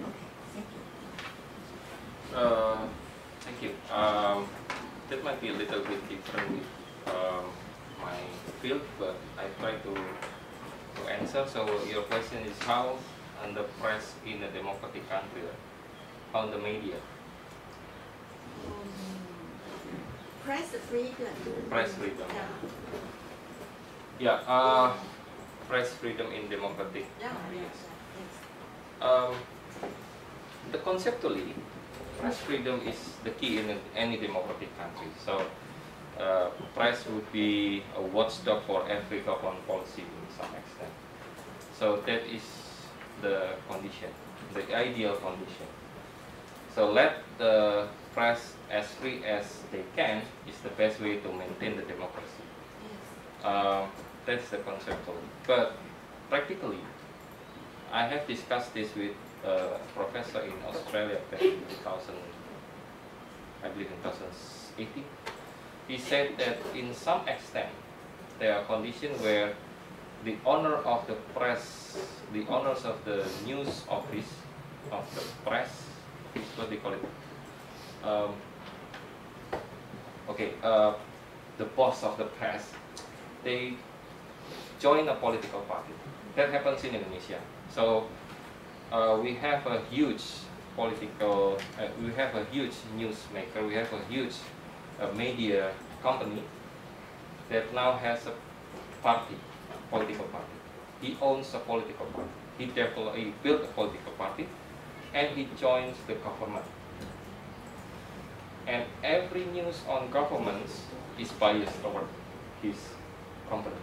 Okay, thank you. Thank you. That might be a little bit different with my field, but I try to answer. So your question is how the press in a democratic country, how the media. Press freedom. Press freedom. Yeah. Yeah. Press freedom in democratic. Yeah. Yes. The conceptually, press freedom is the key in any democratic country. So, press would be a watchdog for every government policy in some extent. So that is the condition, the ideal condition. So let the press as free as they can is the best way to maintain the democracy. Yes. That's the conceptual. But practically, I have discussed this with a professor in Australia back in 2000, I believe in 2018. He said that in some extent, there are conditions where the owner of the press, the owners of the news office, of the press, is what they call it. The boss of the press, they join a political party. That happens in Indonesia. So we have a huge political, we have a huge newsmaker, we have a huge media company that now has a party, political party. He owns a political party. He built a political party, and he joins the government. And every news on governments is biased toward his company.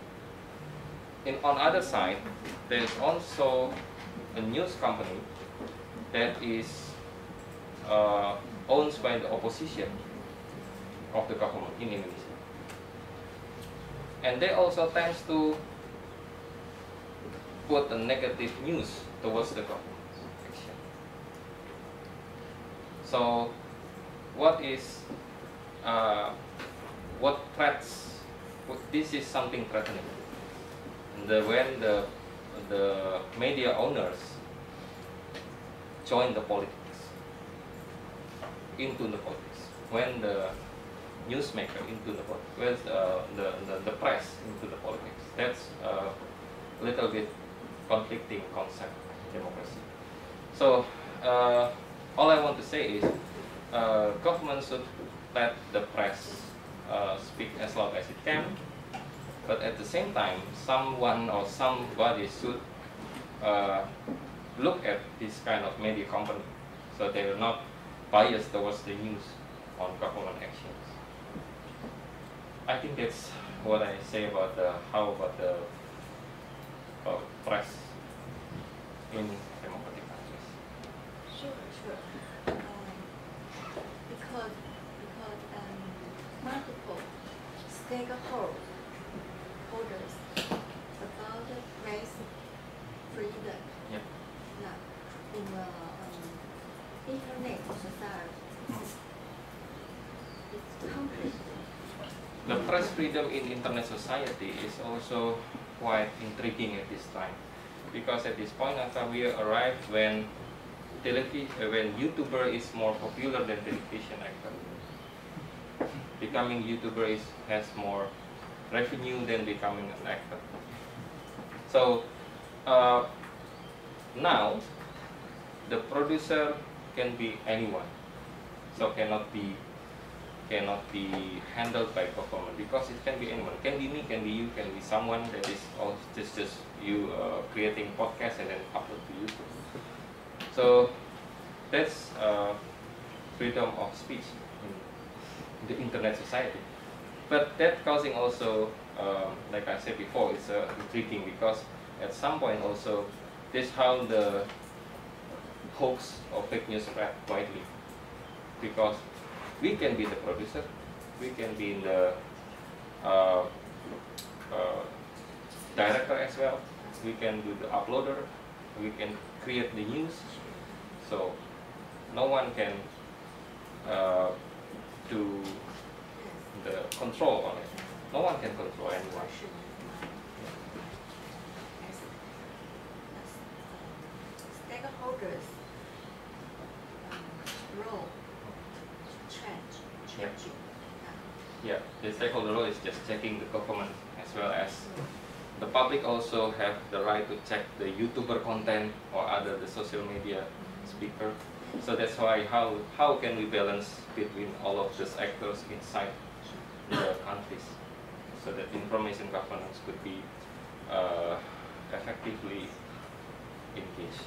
And on other side, there is also a news company that is owned by the opposition of the government in Indonesia. And they also tends to put a negative news towards the government's action. So what threats, this is something threatening. When the media owners join the politics, into the politics, when the newsmaker into the politics, when the press into the politics, that's a little bit conflicting concept in democracy. So all I want to say is government should let the press speak as loud as it can, but at the same time, someone or somebody should look at this kind of media company, so they are not biased towards the news on government actions. I think that's what I say about how about the press in democratic countries. Sure. Because multiple stakeholders about the press freedom. Yeah. Now, in the internet society, it's complex. The press freedom in internet society is also quite intriguing at this time, because at this point after we arrived when YouTuber is more popular than television actor. Becoming YouTuber has more revenue than becoming an actor. So now the producer can be anyone, so cannot be handled by government, because it can be anyone. Can be me, can be you, can be someone that is just you creating podcast and then upload to YouTube. So that's freedom of speech in the internet society. But that causing also, like I said before, it's intriguing, because at some point also this is how the hoax or fake news spread widely, because we can be the producer, we can be in the director as well. We can do the uploader. We can create the news. So no one can do the control on it. No one can control anyone. Stakeholders role changing. Yeah, the stakeholder role is just checking the government as well as the public also have the right to check the YouTuber content or other the social media speaker. So that's why how can we balance between all of these actors inside the countries so that information governance could be effectively engaged.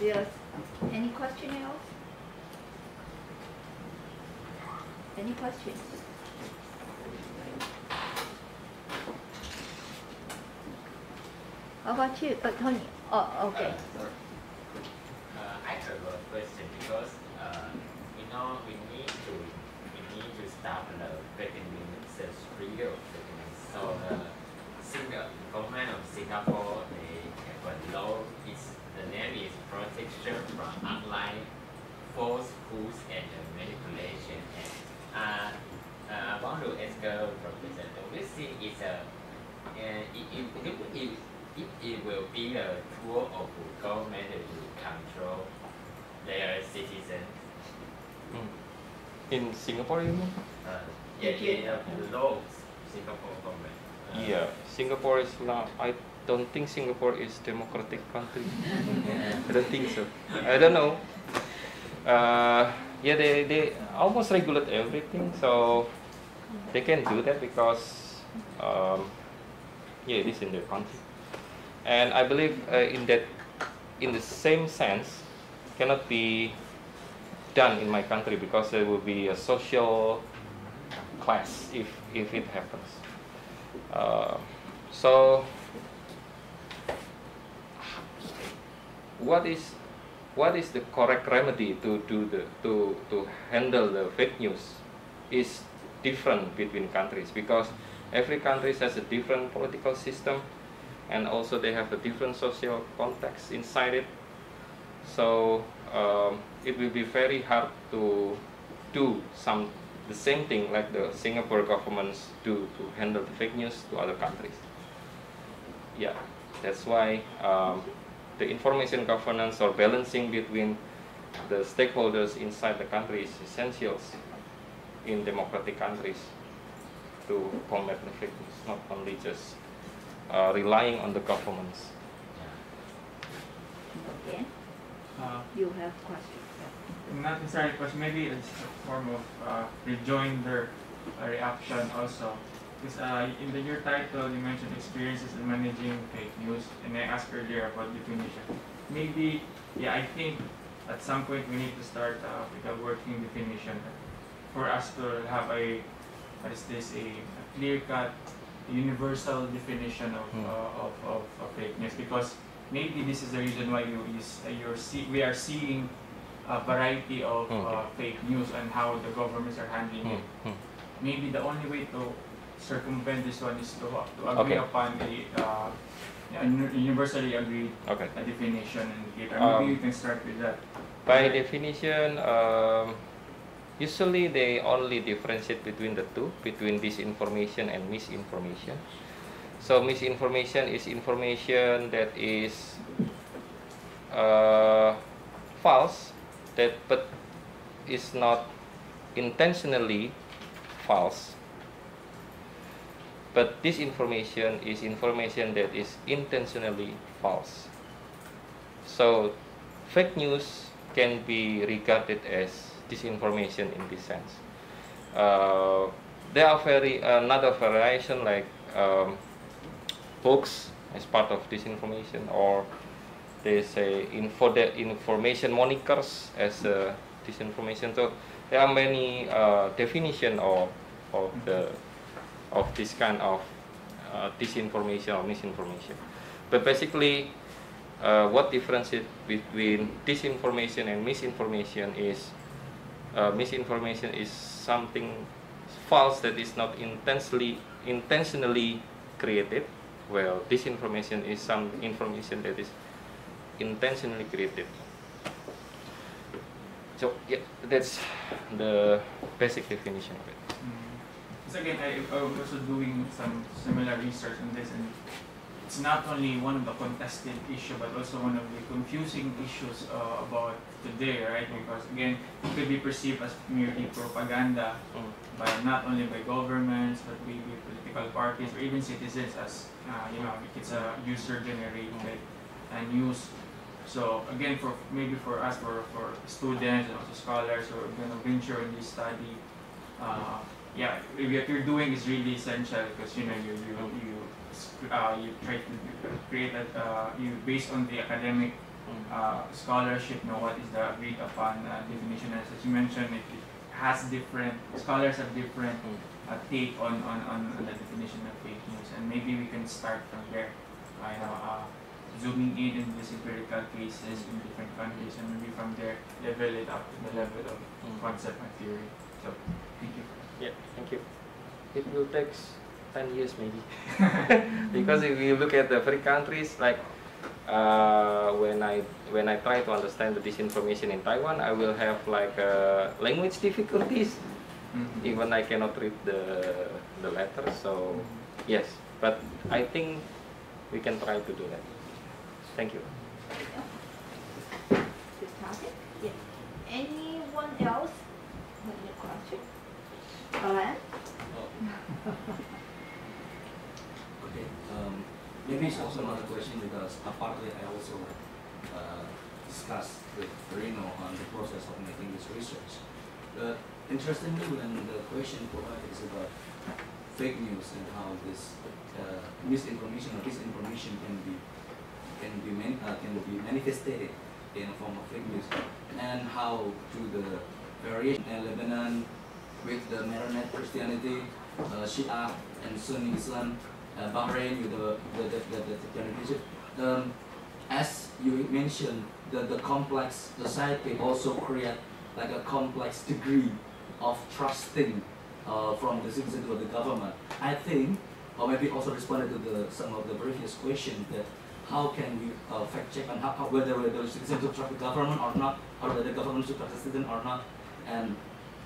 Yes. Any question else? Any questions? How about you, Tony? Oh, okay. I have a question because you know we need to stop the fake news spread of fake news. So the government of Singapore they have a law. The name is protection from online falsehoods and manipulation. And I want to ask Professor, do you think it will be a tool of government to control their citizens? In Singapore, you mean? The laws, Singapore government. Yeah, Singapore is not. I don't think Singapore is democratic country. I don't think so. I don't know. Yeah, they almost regulate everything, so they can do that because yeah, it is in their country. And I believe in the same sense, cannot be done in my country because there will be a social class if it happens. So what is the correct remedy to handle the fake news is different between countries because every country has a different political system and also they have a different social context inside it. So it will be very hard to do the same thing like the Singapore governments do to handle the fake news to other countries. Yeah, that's why the information governance or balancing between the stakeholders inside the country is essential in democratic countries to combat the fake news, not only just relying on the governments. Okay. You have questions? Not necessarily question, maybe it's a form of rejoinder reaction also. Because in your title you mentioned experiences in managing fake news, and I asked earlier about definition. Maybe, yeah, I think at some point we need to start with a working definition for us to have a clear-cut, universal definition of fake news. Because maybe this is the reason why we are seeing a variety of fake news and how the governments are handling it. Maybe the only way to circumvent this one is to agree upon a universally agreed definition and indicator. Maybe you can start with that. By definition, usually they only differentiate between the two, between disinformation and misinformation. So misinformation is information that is false, but is not intentionally false. But disinformation is information that is intentionally false. So fake news can be regarded as disinformation in this sense. There are another variation like hoax as part of disinformation, or they say information monikers as disinformation. So there are many definitions of this kind of disinformation or misinformation. But basically, what differentiates between disinformation and misinformation is misinformation is something false that is not intentionally created, well, disinformation is some information that is intentionally created. So yeah, that's the basic definition of it. So again, I'm also doing some similar research on this, and it's not only one of the contested issue, but also one of the confusing issues about today, right? Because again, it could be perceived as merely propaganda, by not only by governments, but maybe political parties or even citizens, as you know, it's a user-generated news. So again, maybe for us, for students and also scholars who are going to venture in this study, yeah, what you're doing is really essential, because you know you try to create you based on the academic scholarship, know what is the agreed upon definition. As you mentioned, it has different scholars have different take on the definition of fake news, and maybe we can start from there. You know, zooming in these empirical cases in different countries, and maybe from there level it up to the level of concept and theory. So thank you. Yeah, thank you. It will take 10 years maybe. Because if you look at the three countries, like when I try to understand the disinformation in Taiwan, I will have like language difficulties. Even I cannot read the letters. So yes, but I think we can try to do that. Thank you. Good topic. Yeah. Anyone else have any question? Alan? Okay. Maybe it's also another question, because partly I also discussed with Reno on the process of making this research. But interestingly, when the question provided is about fake news and how this misinformation or disinformation can be manifested in a form of fake news, and how to the variation in Lebanon with the Maronite Christianity, Shia and Sunni Islam, Bahrain with the religion. As you mentioned, the complex society also create like a complex degree of trusting from the citizen to the government. I think, or maybe also responded to some of the previous questions, that how can we fact check on whether the citizen should trust the government or not, or whether the government should trust the citizen or not, and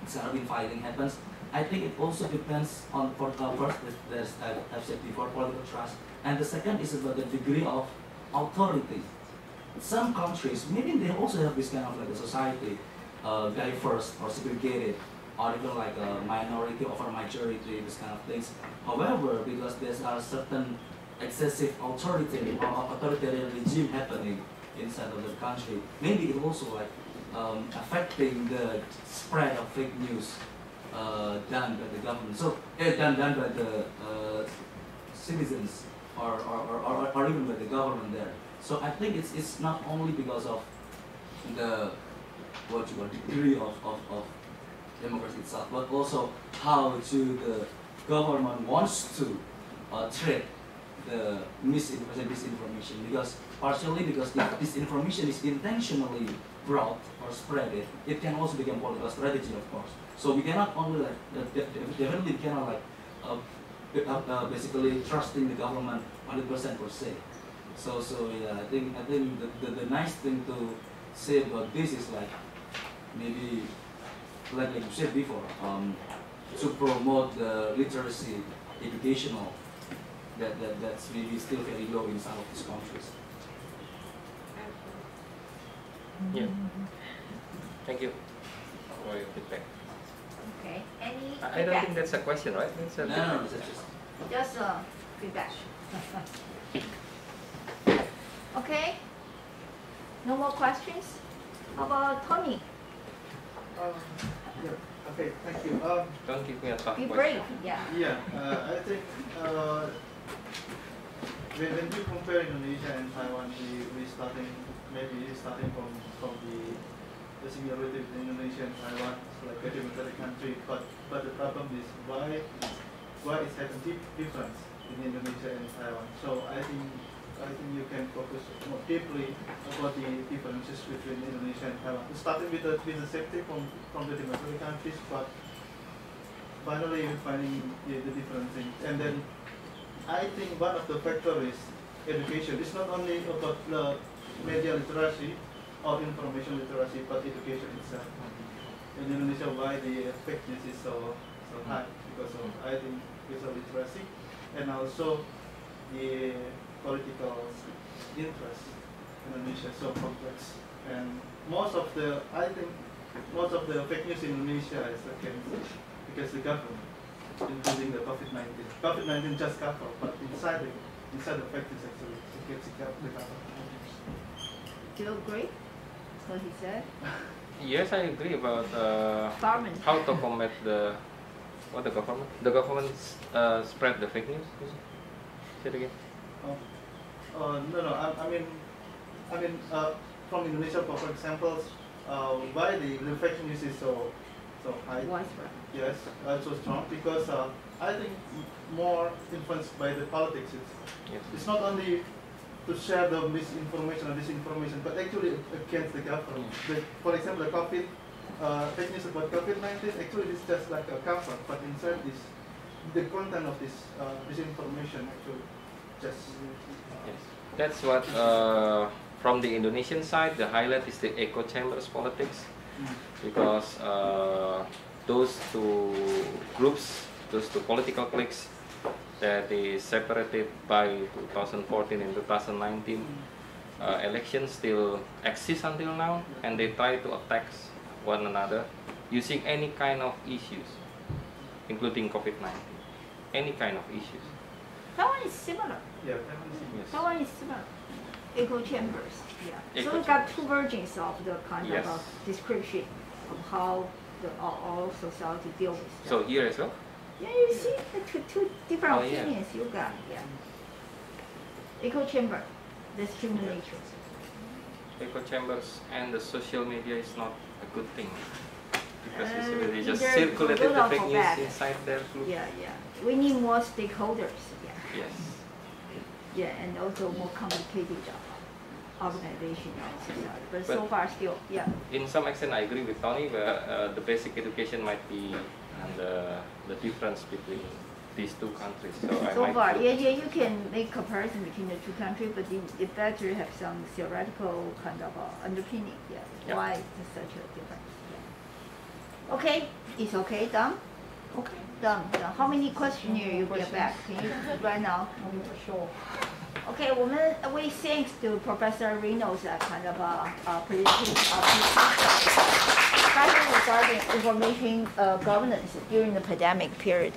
some fighting happens. I think it also depends on, first, as I've said before, political trust, and the second is about the degree of authority. Some countries, maybe they also have this kind of like a society, diverse or segregated, or even like a minority over majority, this kind of things. However, because there are certain excessive authority or authoritarian regime happening inside of the country, maybe it also like affecting the spread of fake news done by the government. So done by the citizens or even by the government there. So I think it's not only because of the degree of democracy itself, but also how the government wants to treat the misinformation, because partially because if this information is intentionally brought or spread, it can also become political strategy, of course. So we cannot only like definitely cannot like basically trusting the government 100% per se. So yeah, I think the nice thing to say about this is like maybe like you said before, to promote the literacy, educational, that's maybe still very low in some of these countries. Yeah. Thank you for your feedback. Okay. Any feedback? I don't think that's a question, right? It's a No, just feedback. Okay. No more questions? How about Tommy? Yeah. Okay. Thank you. Don't give me a tough Be question. brave. Yeah. Yeah. I think when you compare Indonesia and Taiwan, we starting from the similarity between Indonesia and Taiwan. It's like a democratic country, but the problem is why it's having a deep difference in Indonesia and Taiwan. So I think I think you can focus more deeply about the differences between Indonesia and Taiwan. Starting with the safety from the democratic countries, but finally you're finding the different things. And then I think one of the factors is education. It's not only about the media literacy or information literacy, but education itself. In Indonesia, why the fake news is so high? Because of, I think, because of literacy and also the political interest in Indonesia is so complex. And I think most of the fake news in Indonesia is because the government, including the COVID-19. COVID-19 just covered, but inside the fake news actually, it gets the government. Do you agree? What he said? Yes, I agree about Government. how to combat the government. The government spread the fake news. Say it again. No. I mean, from Indonesia, for example, why the fake news is so high? Widespread. Yes, so strong because I think more influenced by the politics. It's not only to share the misinformation or disinformation, but actually against the government. For example, the fake news about COVID-19, actually it's just like a cover, but inside this, the content of this disinformation actually just... Yes. That's what, from the Indonesian side, the highlight is the echo chambers politics, because those two groups, those two political cliques, that is separated by 2014 and 2019 elections still exist until now, and they try to attack one another using any kind of issues, including COVID-19, any kind of issues. Taiwan is similar. Yeah, Yes. Taiwan is similar. Echo chambers. Yeah. So Echo we got two versions of the kind Yes. of description of how all society deal with stuff. So here as well? Yeah, you see the two different Oh, yeah. opinions you got. Yeah. Echo chamber. That's human nature. Echo chambers and the social media is not a good thing, because they just either circulated good the or fake for news bad. inside their group. Yeah. We need more stakeholders. Yeah. Yes. Yeah, and also more complicated organization of society. But so But- far still, yeah. In some extent, I agree with Tony, but the basic education might be the difference between these two countries. So I far, might yeah, you can make comparison between the two countries, but it better have some theoretical kind of underpinning. Yeah, Yeah. why is such a difference? Yeah. Okay, it's okay, done. Okay, done. How many questionnaire you get back? Can you right now? Sure. Okay, we thanks to Professor Reno's kind of presentation, especially regarding information governance during the pandemic period.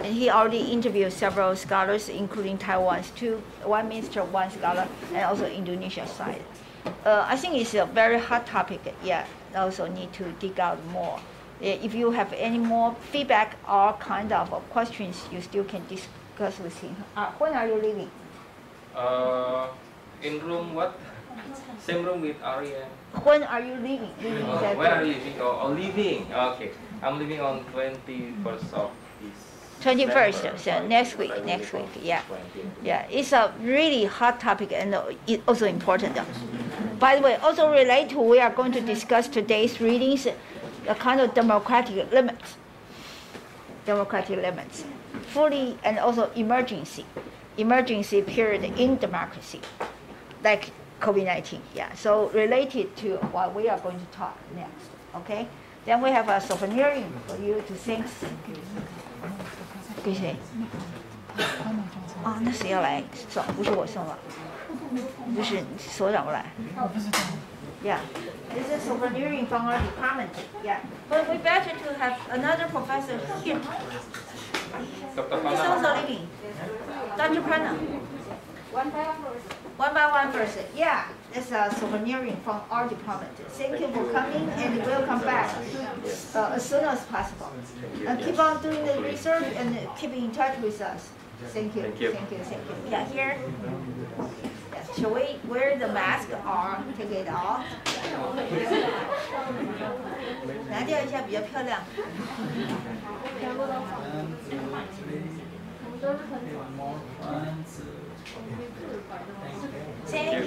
And he already interviewed several scholars, including Taiwan's one minister, one scholar, and also Indonesia side. I think it's a very hot topic. Yeah, also need to dig out more. If you have any more feedback or kind of questions, you still can discuss with him. When are you leaving? in room what? Same room with Arya. When are you leaving? Where are you leaving? Oh, leaving. Okay, I'm leaving on 21st of this. 21st, so December. next week, I will next leave week, on yeah. 20th. Yeah, it's a really hot topic and it also important. By the way, also related to, we are going to discuss today's readings, a kind of democratic limits. Democratic limits. Fully and also emergency period in democracy, like COVID-19, yeah. So related to what we are going to talk next, okay? Then we have a souvenir for you to thank. 给谁？啊，那谁要来送？不是我送了，不是所长过来。Yeah, this is souveniring from our department. Yeah, but we better to have another professor here. Dr. He's Pana. also leaving. Dr. Prana. One by one first. Yeah, it's a souveniring from our department. Thank you for coming and welcome back as soon as possible. And keep on doing the research and keep in touch with us. Thank you. Thank you. Thank you. Thank you. Yeah, here. Yeah. Shall we wear the mask or take it off? 拿掉一下比较漂亮。Thank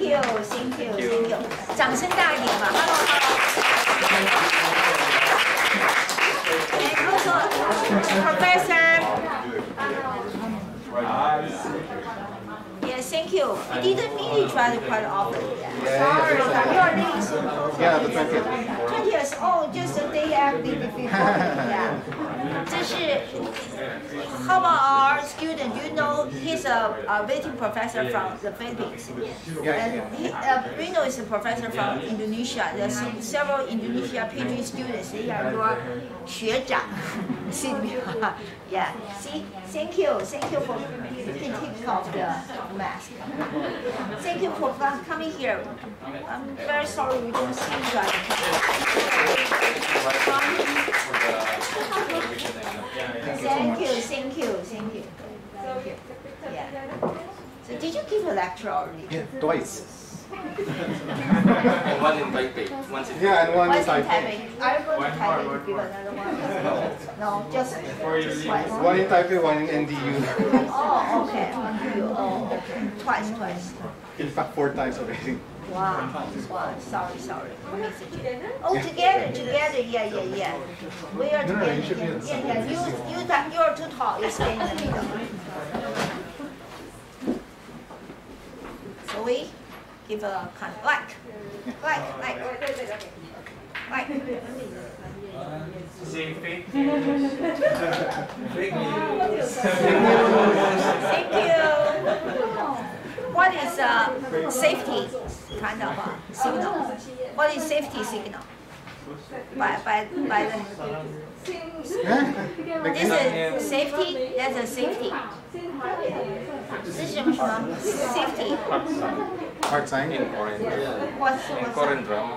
you, thank you, thank you。掌声大一点吧 ！Hello, hello。And also, Professor. Yes, thank you. We didn't meet each other quite often. Sorry, you are living soon. Yeah, the 20th. 20th. Oh, just a day after before. Yeah. 这是 how about our student? You know, he's a visiting professor from the Philippines. And he, Reno is a professor from Indonesia. There's several Indonesia PhD students. They are your 学长. Yeah. See, thank you for taking off the mask. Thank you for coming here. I'm very sorry we don't see you guys. Thank you, thank you, thank you. Thank you. Yeah. So did you give a lecture already? Yeah, twice. One in Taipei, one in Yeah, and one What's is in like Taipei? Are you going to Taipei to give another one? No, just twice. one in Taipei, one in NDU. Oh, okay. Oh, okay. Twice. In fact, 4 times already. Wow. Sorry. Oh, together. Yeah. We are No, together. you should be at the Yeah. You are too tall. You stay in the middle. So we give a kind of like. Say fake. Thank you. What is safety kind of signal? What is safety signal? By the this is safety. That's a safety. This is什么 safety? Hard sign? in Korean. What's In Korean drama.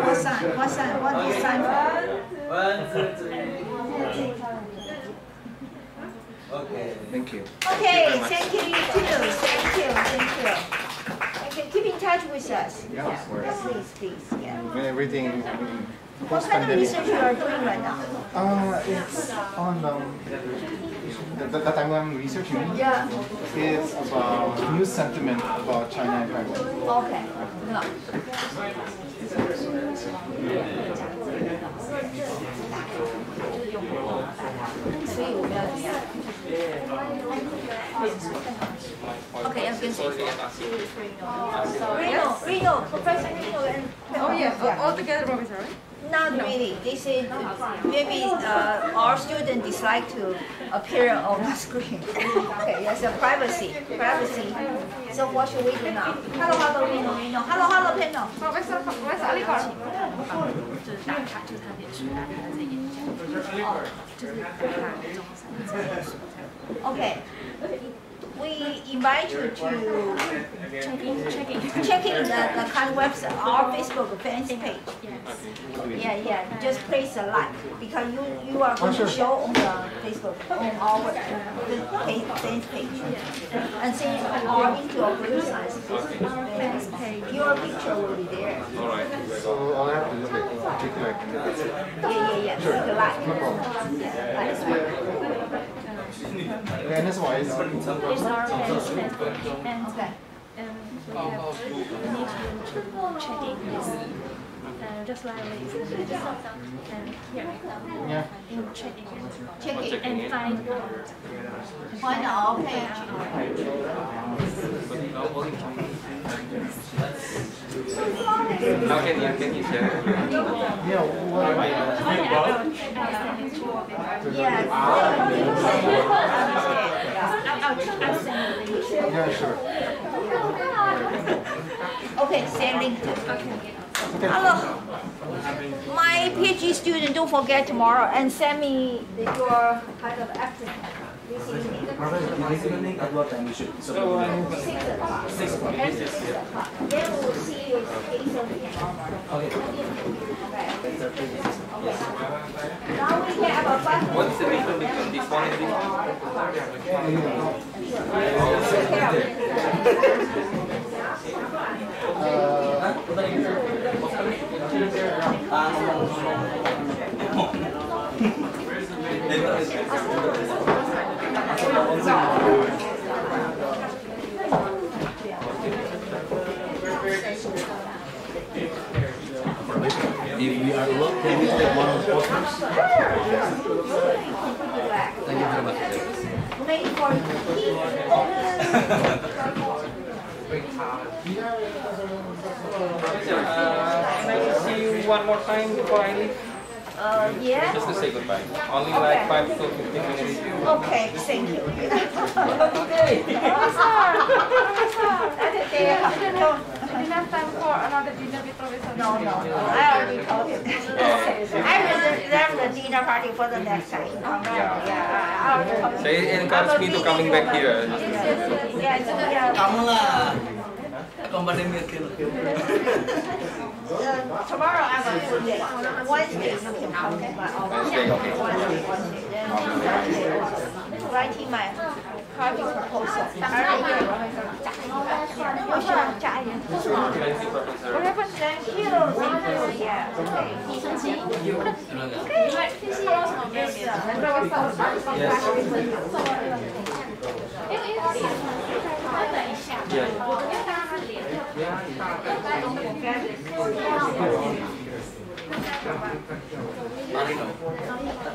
what sign? What sign? What is sign for? 1, 2, 3. Okay. Thank you. Okay, thank you, you too. Thank you. Okay, keep in touch with us. Yeah, of course. Please. Yeah. When everything What kind of post-pandemic. research you are doing right now? It's on that time I'm researching. Yeah. It's about news sentiment about China and Taiwan. Okay. No. Okay, I'm going to Reno, Professor Reno and Oh yeah, all together, Professor, right? not really. This is maybe our student dislike to appear on the screen. Okay, yes, privacy. So what should we do now? Hello, Reno. Hello, Peno. Professor Aligar. 就是打卡，就是他脸书打卡在演讲，就是打卡中山。 Okay. We invite you to checking the kind of website, our Facebook fans page. Yeah. Just place a like because you are going to show on the Facebook on our fans page and see our into blue size fans page. Your picture will be there. Alright. So all I have to do is like click like and that's it. Yeah. Click a like. No problem. Fairness-wise, It's our fans page, and Okay. we need to check in this. Just like this, and here, yeah. Check it and find Find out. Okay. Now can you share it? Yeah, what am I? I'll send you the link. Yeah, sure. Okay, send link to. Hello. My PhD student, don't forget tomorrow and send me your kind of abstract. This evening. This evening at what time we should? 6 o'clock. 6 o'clock. And 6 o'clock. Then we'll see you at 8:30 tomorrow morning. Okay. Now we have a fun. What is the difference between this one and this Where's the if we are allowed, can we take one of the posters? Thank you very much. Made for Can I see you one more time before I leave? Yeah. Just to say goodbye. Only like 5 to 15 minutes. Okay, thank you. Enough time for another dinner with Professor. No, I already told him. I reserved the dinner party for the next time. Yeah. So it encouraged me to coming back here. Yeah. Kamu lah. Company meeting. Tomorrow I'm on Tuesday. Wednesday you can come to my office. Wednesday. Writing my project proposal. I already did. Thank you, Professor. Thank you. Yeah.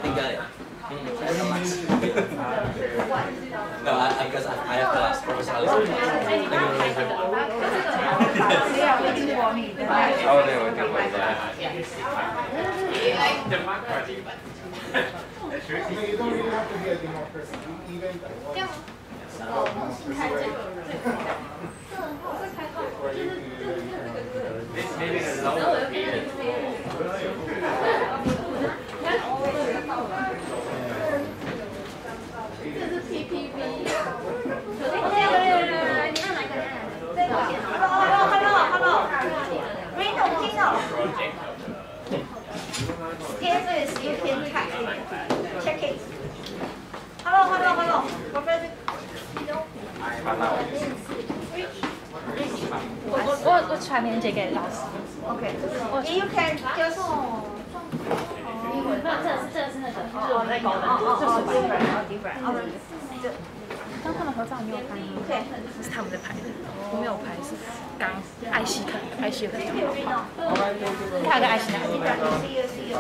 Tinggal ya. No, I guess I have class. Professor Ali. They are waiting for me. Oh, they're waiting for that. You don't really have to be a democracy. Even This maybe the lower period. Hello. Reno. Scan this, you can check it. Hello. Professor. 我传链接给老师。 Okay. You can just. 这是那个，different. 刚他们合照你有拍吗？不是他们在拍的，我没有拍，是刚艾希看的，艾希有在讲话。他有个艾希那个地方。 See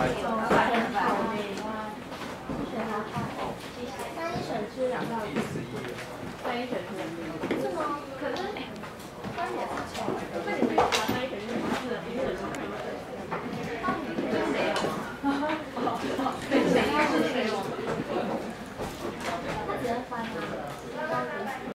you.